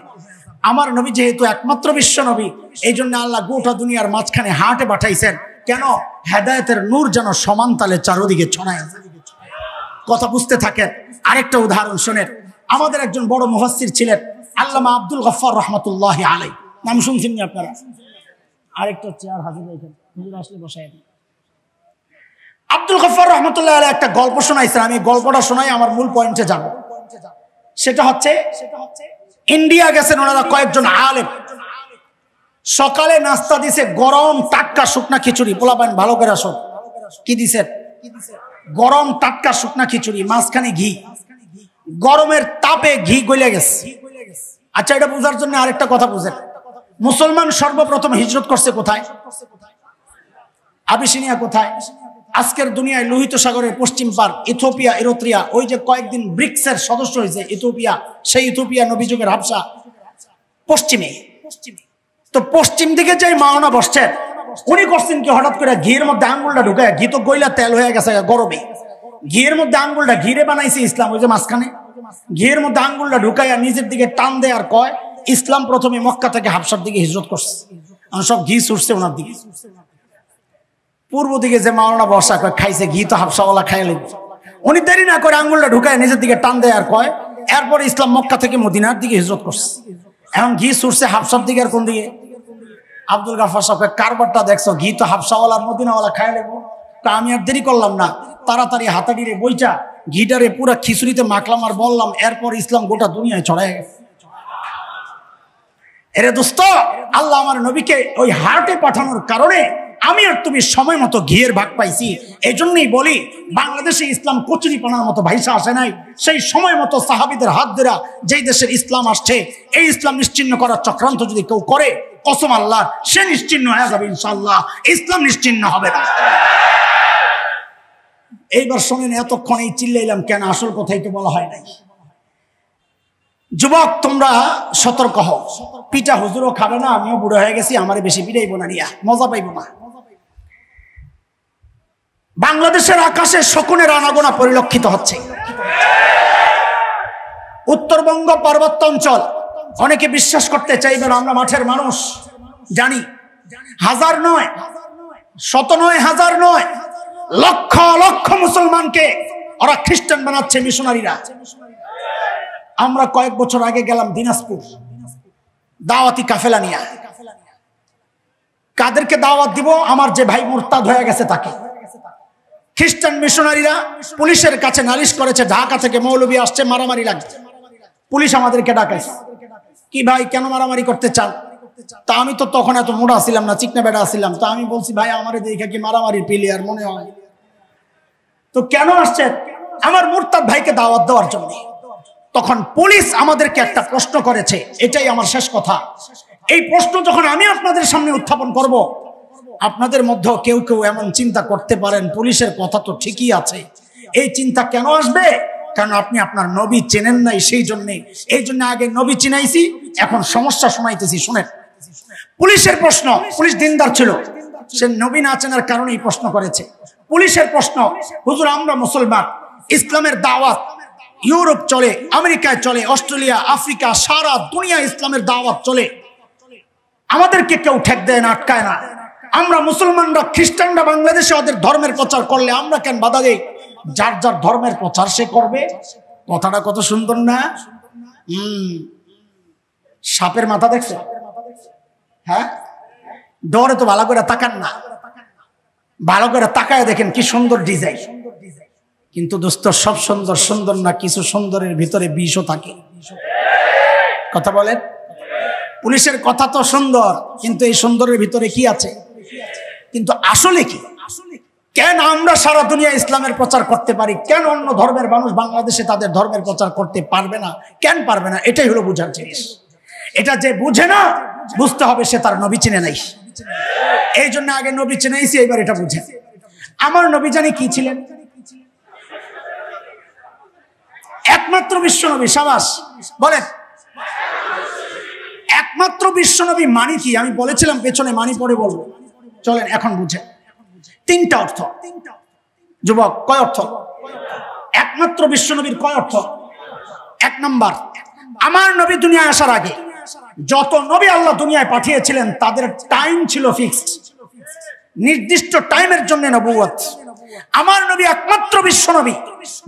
A: আমার নবী যেহেতু একমাত্র বিশ্ব নবী, এই জন্য আল্লাহ গোটা দুনিয়ার মাঝখানে হাটে পাঠাইছেন। কেন? হেদায়েতের নূর যেন সমান তালে চারদিকে ছড়ায়। কথা বুঝতে থাকেন। আরেকটা উদাহরণ শোনেন। আমাদের একজন বড় মুফাসসির ছিলেন আল্লামা আব্দুল গফফার রাহমাতুল্লাহি আলাইহি, নাম শুনছেন আপনারা? আরেকটা চেয়ার হাজির রাখেন, হুজুর আসলে বসায় দিন। আব্দুল গফফার রাহমাতুল্লাহি আলাইহি একটা গল্প শোনাইছেন। আমি গল্পটা শোনাই, আমার মূল পয়েন্টে যাব। সেটা হচ্ছে ইন্ডিয়া গেছেন ওনারা কয়েকজন আলেম, সকালে নাস্তা দিছে গরম টাটকা শুকনা খিচুড়ি। পোলাপান ভালো করে আসো, কি দিছেন? গরম টাটকা শুকনা খিচুড়ি, মাঝখানে ঘি। গরমের তাপে ঘি গলে গেছে। আচ্ছা, এটা বোঝার জন্য আরেকটা কথা বুঝেন। মুসলমান সর্বপ্রথম হিজরত করছে কোথায়? আবিসিনিয়া। কোথায়? আজকের দুনিয়ায় লোহিত সাগরের পশ্চিম পার ইথিওপিয়া, এরিত্রিয়া। ওই যে কয়েকদিন ব্রিক্সের সদস্য হয়েছে ইথিওপিয়া, সেই ইথিওপিয়া নবী যুগের হাবশা পশ্চিমে। তো পশ্চিম দিকে যে মাওনা বসছেন, উনি করছেন কি, হঠাৎ করে ঘির মধ্যে আঙ্গুলটা ঢুকায়, ঘি তো গইলা তেল হয়ে গেছে গরমে, ঘিয়ের মধ্যে আঙ্গুলটা, ঘিরে বানাইছে ইসলাম। ওই যে মাঝখানে ঘিয়ের মধ্যে আঙ্গুলটা ঢুকাইয়া নিজের দিকে টান দেয় আর কয় ইসলাম প্রথমে মক্কা থেকে হাবশার দিকে হিজরত করছে। সব ঘি ছুটছে ওনার দিকে। পূর্ব দিকে যে মাওলানা বসা কয় খাইছে ঘি, তো হাবশাওয়ালা খাইলে। উনি দেরি না করে আঙ্গুলটা ঢুকায় নিজের দিকে টান দেয় আর কয় এরপরে ইসলাম মক্কা থেকে মদিনার দিকে হিজরত করছে। এখন ঘি ছুটছে হাবশার দিকে। আর কোন দিকে? আব্দুল গফফার সাহেব কারবারটা দেখছো, ঘি তো হাবশাওয়ালার মদিনাওয়ালা খাই লেবো। তা আমি আর দেরি করলাম না, তাড়াতাড়ি হাতাড়িরে বইটা ঘিটারে পুরা খিচুড়িতে মাখলাম আর বললাম, এরপর ইসলাম গোটা দুনিয়ায় ছড়ায় গেছে। এরে দোস্ত, আল্লাহ আমার নবীকে ওই হার্টে পাঠানোর কারণে আমি আর তুমি সময় মতো ঘিয়ের ভাগ পাইছি। এই জন্যই বলি, বাংলাদেশে ইসলাম কচুরি পানার মতো ভাইসা আসে নাই। সেই সময় মতো সাহাবীদের হাত ধরে যেই দেশের ইসলাম আসছে, এই ইসলাম নিশ্চিহ্ন করার চক্রান্ত যদি কেউ করে, কসম আল্লাহ, সে নিশ্চিহ্ন হয়ে যাবে ইনশাআল্লাহ, ইসলাম নিশ্চিহ্ন হবে না। এইবার শোনেন, এতক্ষণ এই চিল্লাইলাম কেন? আসল কথাই তো বলা হয় নাই। যুবক, তোমরা সতর্ক হও। পিঠা হুজুরও খাবে না, আমিও বুড়ো হয়ে গেছি, আমারে বেশি পিঠাইবো না, নিয়া মজা পাইবো না। বাংলাদেশের আকাশে শকুনের আনাগোনা পরিলক্ষিত হচ্ছে। উত্তরবঙ্গ পার্বত্য অঞ্চল, অনেকে বিশ্বাস করতে চাইবেন আমরা মাঠের মানুষ, জানি হাজার নয়, শত নয়, হাজার নয়, লক্ষ লক্ষ মুসলমানকে ওরা খ্রিস্টান বানাচ্ছে মিশনারিরা। আমরা কয়েক বছর আগে গেলাম দিনাজপুর, দাওয়াতি কাফেলা নিয়ে। কাদেরকে দাওয়াত দিব? আমার যে ভাই মুরতাদ হয়ে গেছে তাকে। খ্রিস্টান মিশনারিরা পুলিশের কাছে নালিশ করেছে, ঢাকা থেকে মৌলবী আসছে, মারামারি লাগছে। পুলিশ আমাদেরকে ডাকাইছে, কি ভাই কেন মারামারি করতে চান? তা আমি তো তখন এত মোটা ছিলাম না, চিকনা বেটা ছিলাম। তা আমি বলছি, ভাই আমার দেখে কি মারামারির প্লেয়ার মনে হয়? তো কেন আসছে? আমার মুরতাদ ভাইকে দাওয়াত দেওয়ার জন্য। তখন পুলিশ আমাদেরকে একটা প্রশ্ন করেছে, এটাই আমার শেষ কথা। এই প্রশ্ন যখন আমি আপনাদের সামনে উত্থাপন করব, আপনাদের মধ্যে কেউ কেউ এমন চিন্তা করতে পারেন, পুলিশের কথা তো ঠিকই আছে। এই চিন্তা কেন আসবে? কারণ আপনি আপনার নবী চেনেন নাই, সেই জন্যে। এই জন্য আগে নবী চিনাইছি, এখন সমস্যা শোনাইতেছি। শুনেন, পুলিশের প্রশ্ন, পুলিশ দিনদার ছিল, সে নবী না চেনার কারণেই প্রশ্ন করেছে। পুলিশের প্রশ্ন, হুজুর আমরা মুসলমান, ইসলামের দাওয়াত ইউরোপ চলে, আমেরিকায় চলে, অস্ট্রেলিয়া, আফ্রিকা, সারা দুনিয়া ইসলামের দাওয়াত চলে, আমাদেরকে কেউ ঠেক দেয় না, আটকায় না। আমরা মুসলমানরা, খ্রিস্টানরা বাংলাদেশে ওদের ধর্মের প্রচার করলে আমরা কেন বাধা দেই? যার যার ধর্মের প্রচার সে করবে। কথাটা কত সুন্দর না? সাপের মাথা দেখছো? হ্যাঁ, ডরে তো ভালো করে তাকান না, ভালো করে তাকায় দেখেন কি সুন্দর ডিজাইন। কিন্তু দোস্ত সব সুন্দর সুন্দর না, কিছু সুন্দরের ভিতরে বিষও থাকে। কথা বলেন। পুলিশের কথা তো সুন্দর, কিন্তু এই সুন্দরের ভিতরে কি আছে? কিন্তু আসলে কি? কেন আমরা সারা দুনিয়া ইসলামের প্রচার করতে পারি, কেন অন্য ধর্মের মানুষ বাংলাদেশে তাদের ধর্মের প্রচার করতে পারবে না? কেন পারবে না? এটাই হলো বুঝার জিনিস। এটা যে বুঝে না, বুঝতে হবে সে তার নবী চিনে নাই। এই জন্য আগে নবী চিনেছি, এবার এটা বুঝে। আমার নবী জানি কি ছিলেন? একমাত্র বিশ্ব নবী। সাবাস, বলেন একমাত্র বিশ্ব নবী মানে কি? আমি বলেছিলাম পেছনে, মানি পরে বলবো, চলেন এখন বুঝে। তিনটা অর্থ। যুবক, কয় অর্থ? একমাত্র বিশ্ব নবীর কয় অর্থ? এক নাম্বার, আমার নবী দুনিয়ায় আসার আগে যত নবী আল্লাহ দুনিয়ায় পাঠিয়েছিলেন তাদের টাইম ছিল ফিক্সড, নির্দিষ্ট টাইমের জন্য নবুয়ত। আমার নবী একমাত্র বিশ্ব নবী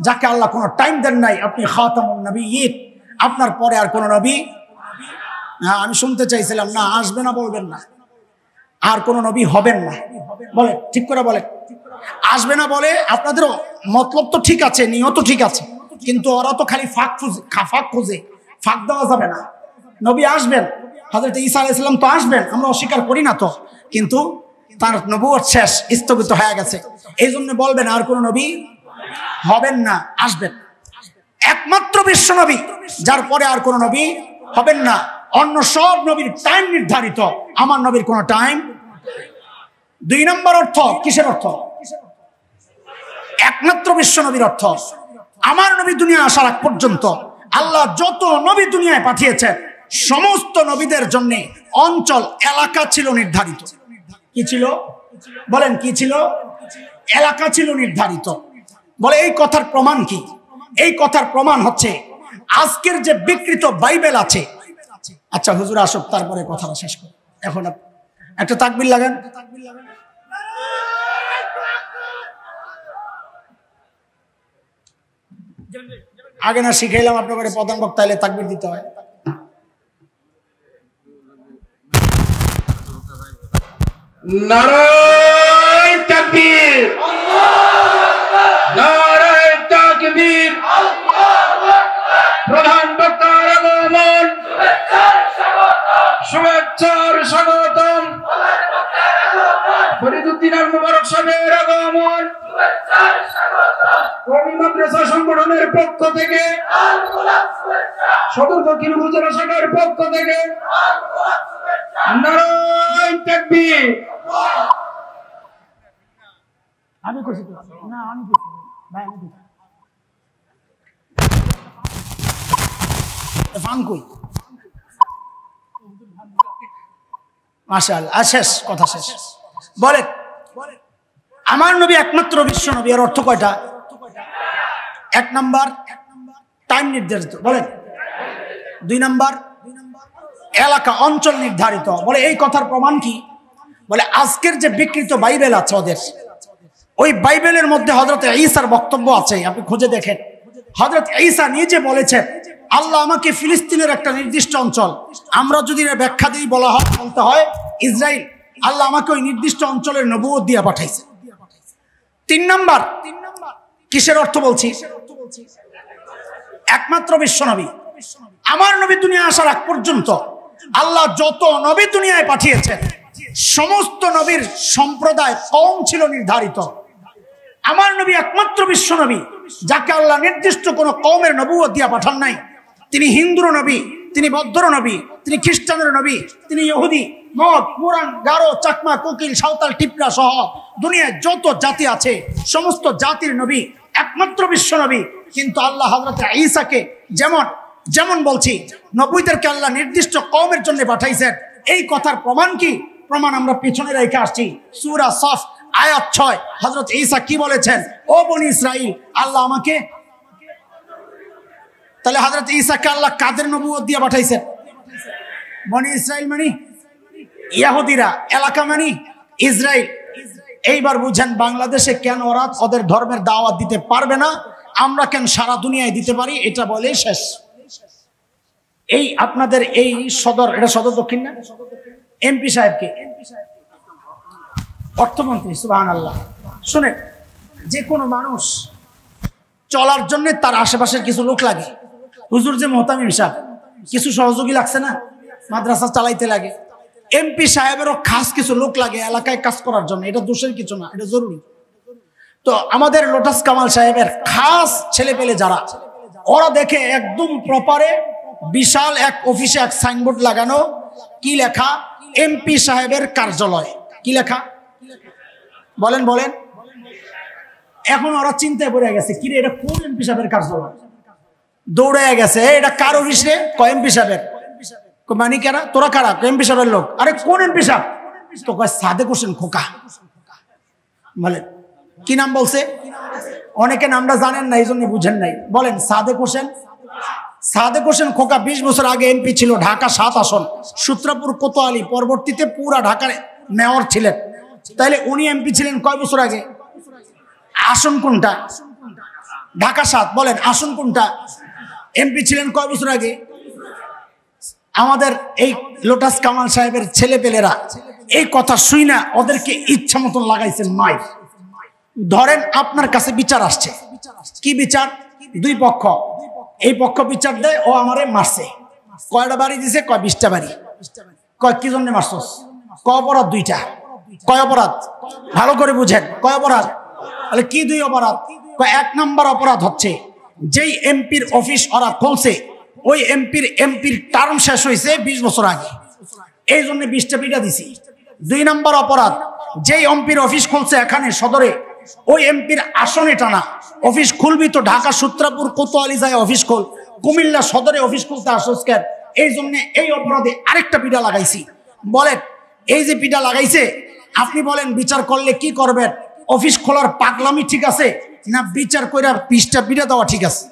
A: যাকে আল্লাহ কোনো টাইম দেন নাই। আপনি খাতামুন নবিয়্যিন, আপনার পরে আর কোন নবী। হ্যাঁ, আমি শুনতে চাইছিলাম না, আসবে না বলবেন না, আর কোন নবী হবেন না। বলে ঠিক করে বলে, আসবে না বলে আপনাদেরও মতলব তো ঠিক আছে, নিয়ত ঠিক আছে, কিন্তু ওরা তো খালি ফাঁক খুঁজে, ফাঁক দেওয়া যাবে না। নবী আসবেন, হযরত ঈসা আলাইহিস সালাম তো আসবেন, আমরা অস্বীকার করি না তো, কিন্তু তার নবুয়ত শেষ, স্থগিত হয়ে গেছে। এই জন্য বলবেন আর কোন নবী হবেন না, আসবেন। একমাত্র বিশ্ব নবী যার পরে আর কোন নবী হবেন না। অন্য সব নবীর টাইম নির্ধারিত, আমার নবীর কোন টাইম। দুই নম্বর অর্থ, কিসের অর্থ? একমাত্র বিশ্ব নবীর অর্থ, আমার নবী দুনিয়া আসার আগ পর্যন্ত আল্লাহ যত নবী দুনিয়ায় পাঠিয়েছেন সমস্ত নবীদের জন্য অঞ্চল, এলাকা ছিল নির্ধারিত। কি ছিল? বলেন কি ছিল? এলাকা ছিল নির্ধারিত। বলে এই কথার প্রমাণ কি? এই কথার প্রমাণ হচ্ছে আজকের যে বিকৃত বাইবেল আছে। আচ্ছা হুজুর আসুক, তারপরে কথাটা শেষ করি। এখন একটা তাকবীর লাগান। আগে না শিখাইলাম আপনাকে প্রধান বক্তা এলে তাকবীর দিতে হয়।
B: নারায়ে তাকবীর, নারায়ে তাকবীর, প্রধান বক্তার আগমন, শুভেচ্ছার স্বাগতম, ফরিদুদ্দিন আল মুবারক সাহেবের আগমন, কওমি মাদ্রাসা সংগঠনের পক্ষ থেকে, সদর দক্ষিণ উপজেলা শাখার পক্ষ থেকে নারায়ে তাকবীর।
A: আমি খুশি তো না, আমি খুশি ভাই, আমি খুশি। ফান কই মাশাআল্লাহ, শেষ কথা শেষ। বলে আমার নবী একমাত্র বিশ্ব নবী, এর অর্থ কয়টা? এক নাম্বার, টাইম নির্ধারিত। বলেন দুই নাম্বার, এলাকা, অঞ্চল নির্ধারিত। বলে এই কথার প্রমাণ কি? বলে আজকের যে বিকৃত বাইবেল আছে ওদের, ওই বাইবেলের মধ্যে হযরত ঈসার বক্তব্য আছে, আপনি খুঁজে দেখেন। হযরত ঈসা নিজে বলেছেন আল্লাহ আমাকে ফিলিস্তিনের একটা নির্দিষ্ট অঞ্চল, আমরা যদি ব্যাখ্যা দিই বলা হয়, বলতে হয় ইসরায়েল, আল্লাহ আমাকে ওই নির্দিষ্ট অঞ্চলের নবুয়ত দিয়ে পাঠাইছে। তিন নাম্বার, কিসের অর্থ বলছি? একমাত্র বিশ্ব নবী। আমার নবী দুনিয়া আসার আগ পর্যন্ত আল্লাহ যত নবী দুনিয়ায় পাঠিয়েছেন সমস্ত নবীর সম্প্রদায়, কওম ছিল নির্ধারিত। আমার নবী একমাত্র বিশ্ব নবী যাকে আল্লাহ নির্দিষ্ট কোন কওমের নবুয়ত দিয়া পাঠান নাই। তিনি হিন্দুর নবী, তিনি বৌদ্ধর নবী, তিনি খ্রিস্টানের নবী, তিনি ইহুদি, মগ, মুরান, গারো, চাকমা, কোকিল, সাঁওতাল, টিপরা সহ দুনিয়ায় যত জাতি আছে সমস্ত জাতির নবী, একমাত্র বিশ্ব নবী। কিন্তু আল্লাহ হযরত ঈসাকে যেমন যেমন বলছি নবীদেরকে আল্লাহ নির্দিষ্ট কওমের জন্য পাঠাইছেন। এই কথার প্রমাণ কি? প্রমাণ আমরা পিছনে রেখে আসছি। সূরা সফ আয়াত 6, হযরত ঈসা কি বলেছেন? ও বনি ইসরাইল, আল্লাহ আমাকে। তাহলে হযরত ঈসাকে আল্লাহ কাদের নবুয়ত দিয়ে পাঠাইছেন? বনি ইসরাইল মানে ইহুদিরা, এলাকা মানে ইসরাইল। এইবার বুঝেন বাংলাদেশে কেন ওরা ওদের ধর্মের দাওয়াত দিতে পারবে না, আমরা কেন সারা দুনিয়ায় দিতে পারি, এটা বলেই শেষ। এই আপনাদের এই সদর, এটা সদর দক্ষিণ না, এমপি সাহেবকে অর্থমন্ত্রী, সুবহানাল্লাহ। শুনে, যে কোনো মানুষ চলার জন্য তার আশেপাশের কিছু লোক লাগে। হুজুর যে মোহতামিম সাহেব, কিছু সহযোগী লাগছে না, মাদ্রাসা চালাইতে লাগে। এমপি সাহেবেরও খাস কিছু লোক লাগে এলাকায় কাজ করার জন্য, এটা দোষের কিছু না, এটা জরুরি। তো আমাদের লোটাস কামাল সাহেবের খাস ছেলে পেলে যারা, ওরা দেখে একদম প্রপারে বিশাল এক অফিসে এক সাইনবোর্ড লাগানো, কি লেখা, এমপি সাহেবের কার্যালয়। কি লেখা বলেন বলেন? এখন ওরা চিন্তায় পড়ে গেছে, কিরে এটা কোন এমপি সাহেবের কার্যালয়? দৌড়ে গেছে, এটা কার অফিস রে? এমপি সাহেবের। মানে কারা? তোরা কারা? এমপি সাহেবের লোক। আরে কোন এমপি সাহেব? তো কয় সাদেক হোসেন খোকা। বলেন কি নাম বলছে? অনেকে নামটা জানেন না, এই জন্য বুঝেন নাই। বলেন সাদেক হোসেন। সাদেক হোসেন খোকা 20 বছর আগে এমপি ছিল, ঢাকা 7 আসন, সূত্রাপুর কোতোয়ালি, পরবর্তীতে পুরা ঢাকার মেয়র ছিলেন। তাইলে উনি এমপি ছিলেন কয় বছর আগে? আসন কোনটা? ঢাকা 7। বলেন আসন কোনটা? এমপি ছিলেন কয় বছর আগে? আমাদের এই লোটাস কামাল সাহেবের ছেলে পেলেরা এই কথা শুই না, ওদেরকে ইচ্ছা মতন লাগাইছেন মাই। ধরেন আপনার কাছে বিচার আসছে, কি বিচার? দুই পক্ষ, এই পক্ষ বিচার দেয়, ও আমারে মারছে। কয়টা বাড়ি দিছে? কয় 20টা বাড়ি। কয় কি জন্য মারছস? কয় অপরাধ? 2টা। কয় অপরাধ? ভালো করে বুঝেন, কয় অপরাধ? তাহলে কি 2 অপরাধ? কয় 1 নম্বর অপরাধ হচ্ছে, যেই এমপির অফিস ওরা খুলছে, ওই এমপির টার্ম শেষ হয়েছে 20 বছর আগে, এই জন্য 20টা পিঠা দিছি। 2 নম্বর অপরাধ, যেই এমপির অফিস খুলছে এখানে সদরে, ওই এমপির আসনে টানা। অফিস খুলবি তো ঢাকা সূত্রাপুর কোতোয়ালি যায় অফিস খোল, কুমিল্লা সদরে অফিস খুলতে আসছ কেন? এই জন্য এই অপরাধে আরেকটা পিঠা লাগাইছি। বলেন এই যে পিঠা লাগাইছে, আপনি বলেন বিচার করলে কি করবেন? অফিস খোলার পাগলামি ঠিক আছে, না বিচার করে 20টা পিঠা দেওয়া ঠিক আছে?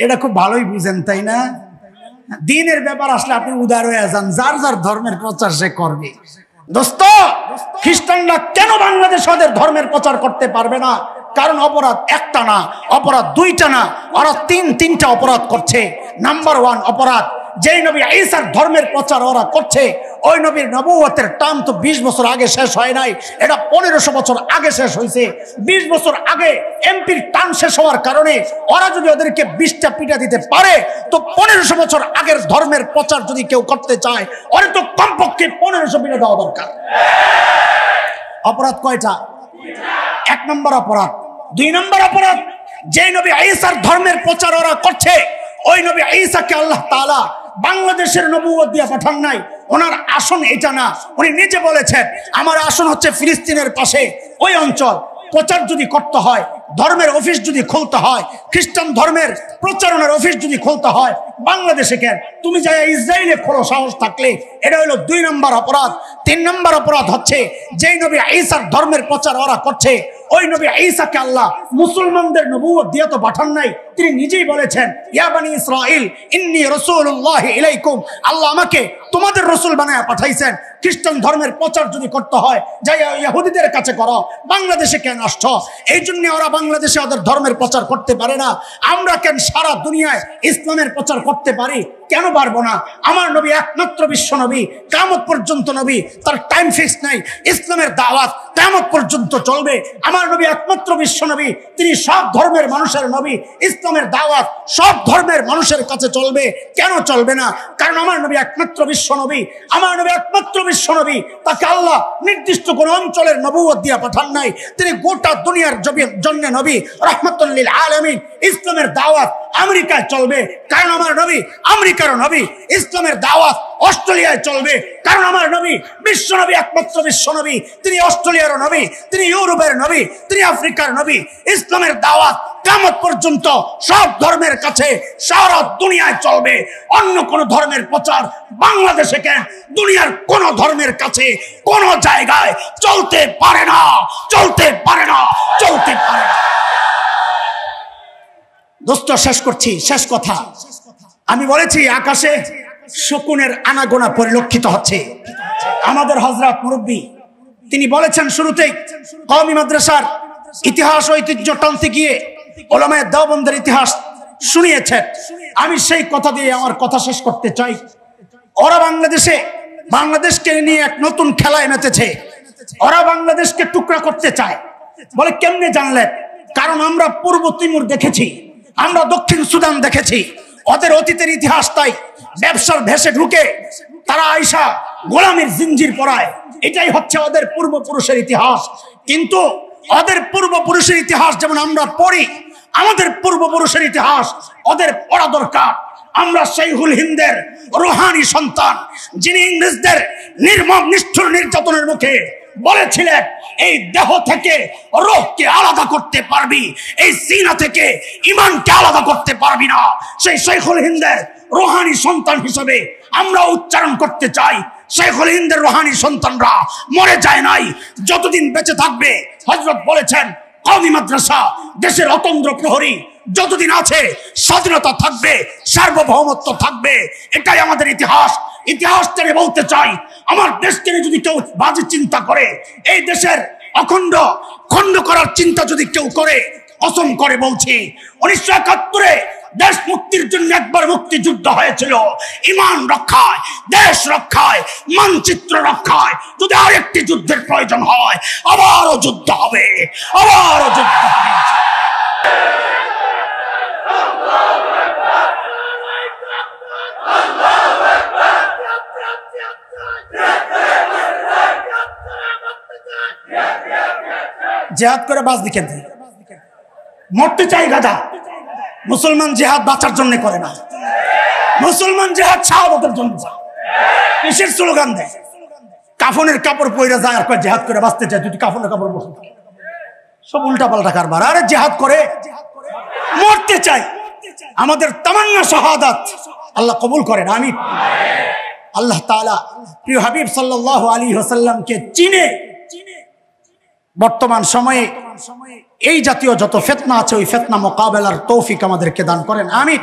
A: এটা খুব ভালোই বুঝেন, তাই না? দিনের ব্যাপার আসলে আপনি উদার হয়ে যান, যার যার ধর্মের প্রচার সে করবে। দোস্ত, খ্রিস্টানরা কেন বাংলাদেশ ওদের ধর্মের প্রচার করতে পারবে না? কারণ অপরাধ একটা না, অপরাধ 2টা না, ওরা 3টা অপরাধ করছে। নাম্বার 1 অপরাধ, যেই নবী ঈসার ধর্মের প্রচার ওরা করছে, ওই নবীর নবুয়তের টার্ম তো 20 বছর আগে শেষ হয় নাই, এটা 1500 বছর আগে শেষ হয়েছে। 20 বছর আগে এমপির টার্ম শেষ হওয়ার কারণে ওরা যদি ওদেরকে 20টা পিঠা দিতে পারে, তো 1500 বছর আগের ধর্মের প্রচার যদি কেউ করতে চায়, ওরে তো কমপক্ষে 1500 পিঠা দেওয়া দরকার। অপরাধ কয়টা? 1 নম্বর অপরাধ। 2 নম্বর অপরাধ, যে নবী ঈসার ধর্মের প্রচার ওরা করছে, ওই নবী ঈসাকে আল্লাহ তাআলা বাংলাদেশের নবুয়ত দিয়ে পাঠান নাই। ওনার আসন এটা না, উনি নিজে বলেছেন আমার আসন হচ্ছে ফিলিস্তিনের পাশে, ওই অঞ্চল। প্রচার যদি করতে হয়, ধর্মের অফিস যদি খুলতে হয়, খ্রিস্টান ধর্মের প্রচারণার অফিস যদি খুলতে হয়, বাংলাদেশে কেন? তুমি যাই ইসরায়েলে খোলো সাহস থাকলে। এটা হলো 2 নম্বর অপরাধ। 3 নম্বর অপরাধ হচ্ছে, যেই নবী ঈসার ধর্মের প্রচার ওরা করছে, ওই নবী ঈসাকে আল্লাহ মুসলমানদের নবুয়ত দিয়ে তো পাঠান নাই। তিনি নিজেই বলেছেন ইয়া বানি ইসরাইল ইন্নী রাসূলুল্লাহি ইলাইকুম, আল্লাহ আমাকে তোমাদের রাসূল বানায়া পাঠাইছেন। খ্রিস্টান ধর্মের প্রচার যদি করতে হয়, যাই ইহুদিদের কাছে করো, বাংলাদেশে কেন আসছো? এই জন্য ওরা বাংলাদেশে ওদের ধর্মের প্রচার করতে পারে না। আমরা কেন সারা দুনিয়ায় ইসলামের প্রচার করতে পারি? কেন পারবো না? আমার নবী একমাত্র বিশ্ব নবী, কিয়ামত পর্যন্ত নবী, তার টাইম ফিক্স নাই। ইসলামের দাওয়াত কিয়ামত পর্যন্ত চলবে। আমার নবী একমাত্র বিশ্ব নবী, তিনি সব ধর্মের মানুষের নবী। ইসলামের দাওয়াত সব ধর্মের মানুষের কাছে চলবে। কেন চলবে না? কারণ আমার নবী একমাত্র বিশ্ব নবী। আমার নবী একমাত্র বিশ্ব নবী, তাকে আল্লাহ নির্দিষ্ট কোন অঞ্চলের নবুয়ত দিয়ে পাঠান নাই। তিনি গোটা দুনিয়ার জন্য নবী, রাহমাতুল লিল আলামিন। ইসলামের দাওয়াত আমেরিকায় চলবে, কারণ আমার নবী আমেরিকার নবী। ইসলামের দাওয়াত অস্ট্রেলিয়ায় চলবে, কারণ আমার নবী বিশ্ব নবী, একমাত্র বিশ্ব নবী। তিনি অস্ট্রেলিয়ার নবী, তিনি ইউরোপের নবী, তিনি আফ্রিকার নবী। ইসলামের দাওয়াত কিয়ামত পর্যন্ত সব ধর্মের কাছে সারা দুনিয়ায় চলবে। অন্য কোন ধর্মের প্রচার বাংলাদেশে কেন, দুনিয়ার কোন ধর্মের কাছে কোন জায়গায় চলতে পারে না, চলতে পারে না, চলতে পারে না। দোস্ত, শেষ করছি, শেষ কথা। আমি বলেছি আকাশে শকুনের আনাগোনা পরিলক্ষিত হচ্ছে। আমাদের হযরত মুরব্বী তিনি বলেছেন শুরুতেই, কওমি মাদ্রাসার ইতিহাস ঐতিহ্য টানতে গিয়ে ওলামায়ে দেওবন্দের ইতিহাস শুনিয়েছেন। আমি সেই কথা দিয়ে আমার কথা শেষ করতে চাই। ওরা বাংলাদেশকে নিয়ে এক নতুন খেলায় মেতেছে। ওরা বাংলাদেশকে টুকরা করতে চায়। বলে কেমনে জানলেন? কারণ আমরা পূর্ব তিমুর দেখেছি, আমরা দক্ষিণ সুদান দেখেছি। ওদের অতীতের ইতিহাস তাই ব্যবসার ভেসে ঢুকে তারা আইসা গোলামীর জিঞ্জির পরায়। এটাই হচ্ছে ওদের পূর্বপুরুষের ইতিহাস। কিন্তু ওদের পূর্বপুরুষের ইতিহাস যেমন আমরা পড়ি, আমাদের পূর্বপুরুষের ইতিহাস ওদের পড়া দরকার। আমরা শাইখুল হিন্দের রুহানি সন্তান, যিনি ইংরেজদের নির্মম নিষ্ঠুর নির্যাতনের মুখে বলেছিলেন এই দেহ থেকে রূহকে আলাদা করতে পারবি, এই সিনা থেকে ঈমানকে আলাদা করতে পারবি না। সেই শাইখুল হিন্দের রুহানি সন্তান হিসেবে আমরা উচ্চারণ করতে চাই, শাইখুল হিন্দের রুহানি সন্তানরা মরে যায় নাই, যতদিন বেঁচে থাকবে। হযরত বলেছেন কওমি মাদ্রাসা দেশের অতন্দ্র প্রহরী যতদিন আছে স্বাধীনতা থাকবে, সার্বভৌমত্ব থাকবে। এটাই আমাদের ইতিহাস। ইতিহাস থেকে বলতে চাই, আমার দেশকে নিয়ে যদি কেউ বাজে চিন্তা করে, এই দেশের খণ্ড করার চিন্তা যদি কেউ করে, কসম করে বলছি 1971-এ দেশ মুক্তির জন্য একবার মুক্তিযুদ্ধ হয়েছিল। ঈমান রক্ষায়, দেশ রক্ষায়, মানচিত্র রক্ষায় যদি আরেকটি যুদ্ধের প্রয়োজন হয়, আবারও যুদ্ধ হবে, আবারও যুদ্ধ হবে। জিহাদ করে বাঁচবি কেন? মরতে চাই গাধা। মুসলমান জিহাদ বাঁচার জন্য করে না, মুসলমান জিহাদ শাহাদাতের জন্য। কিসের স্লোগান দেয়? কাফনের কাপড় পরে যায় আর কয় জিহাদ করে বাঁচতে চায়। তুই কাফনের কাপড় বসে সব উল্টা পাল্টা কারবার। আরে জিহাদ করে মরতে চাই। আমাদের তামান্না শাহাদাত আল্লাহ কবুল করেন, আমিন। আল্লাহ তাআলা প্রিয় হাবিব সাল্লাল্লাহু আলাইহি ওয়াসাল্লামকে চিনে বর্তমান সময়ে এই জাতীয় যত ফিতনা আছে ওই ফিতনা মোকাবেলার তৌফিক আমাদেরকে দান করেন, আমিন।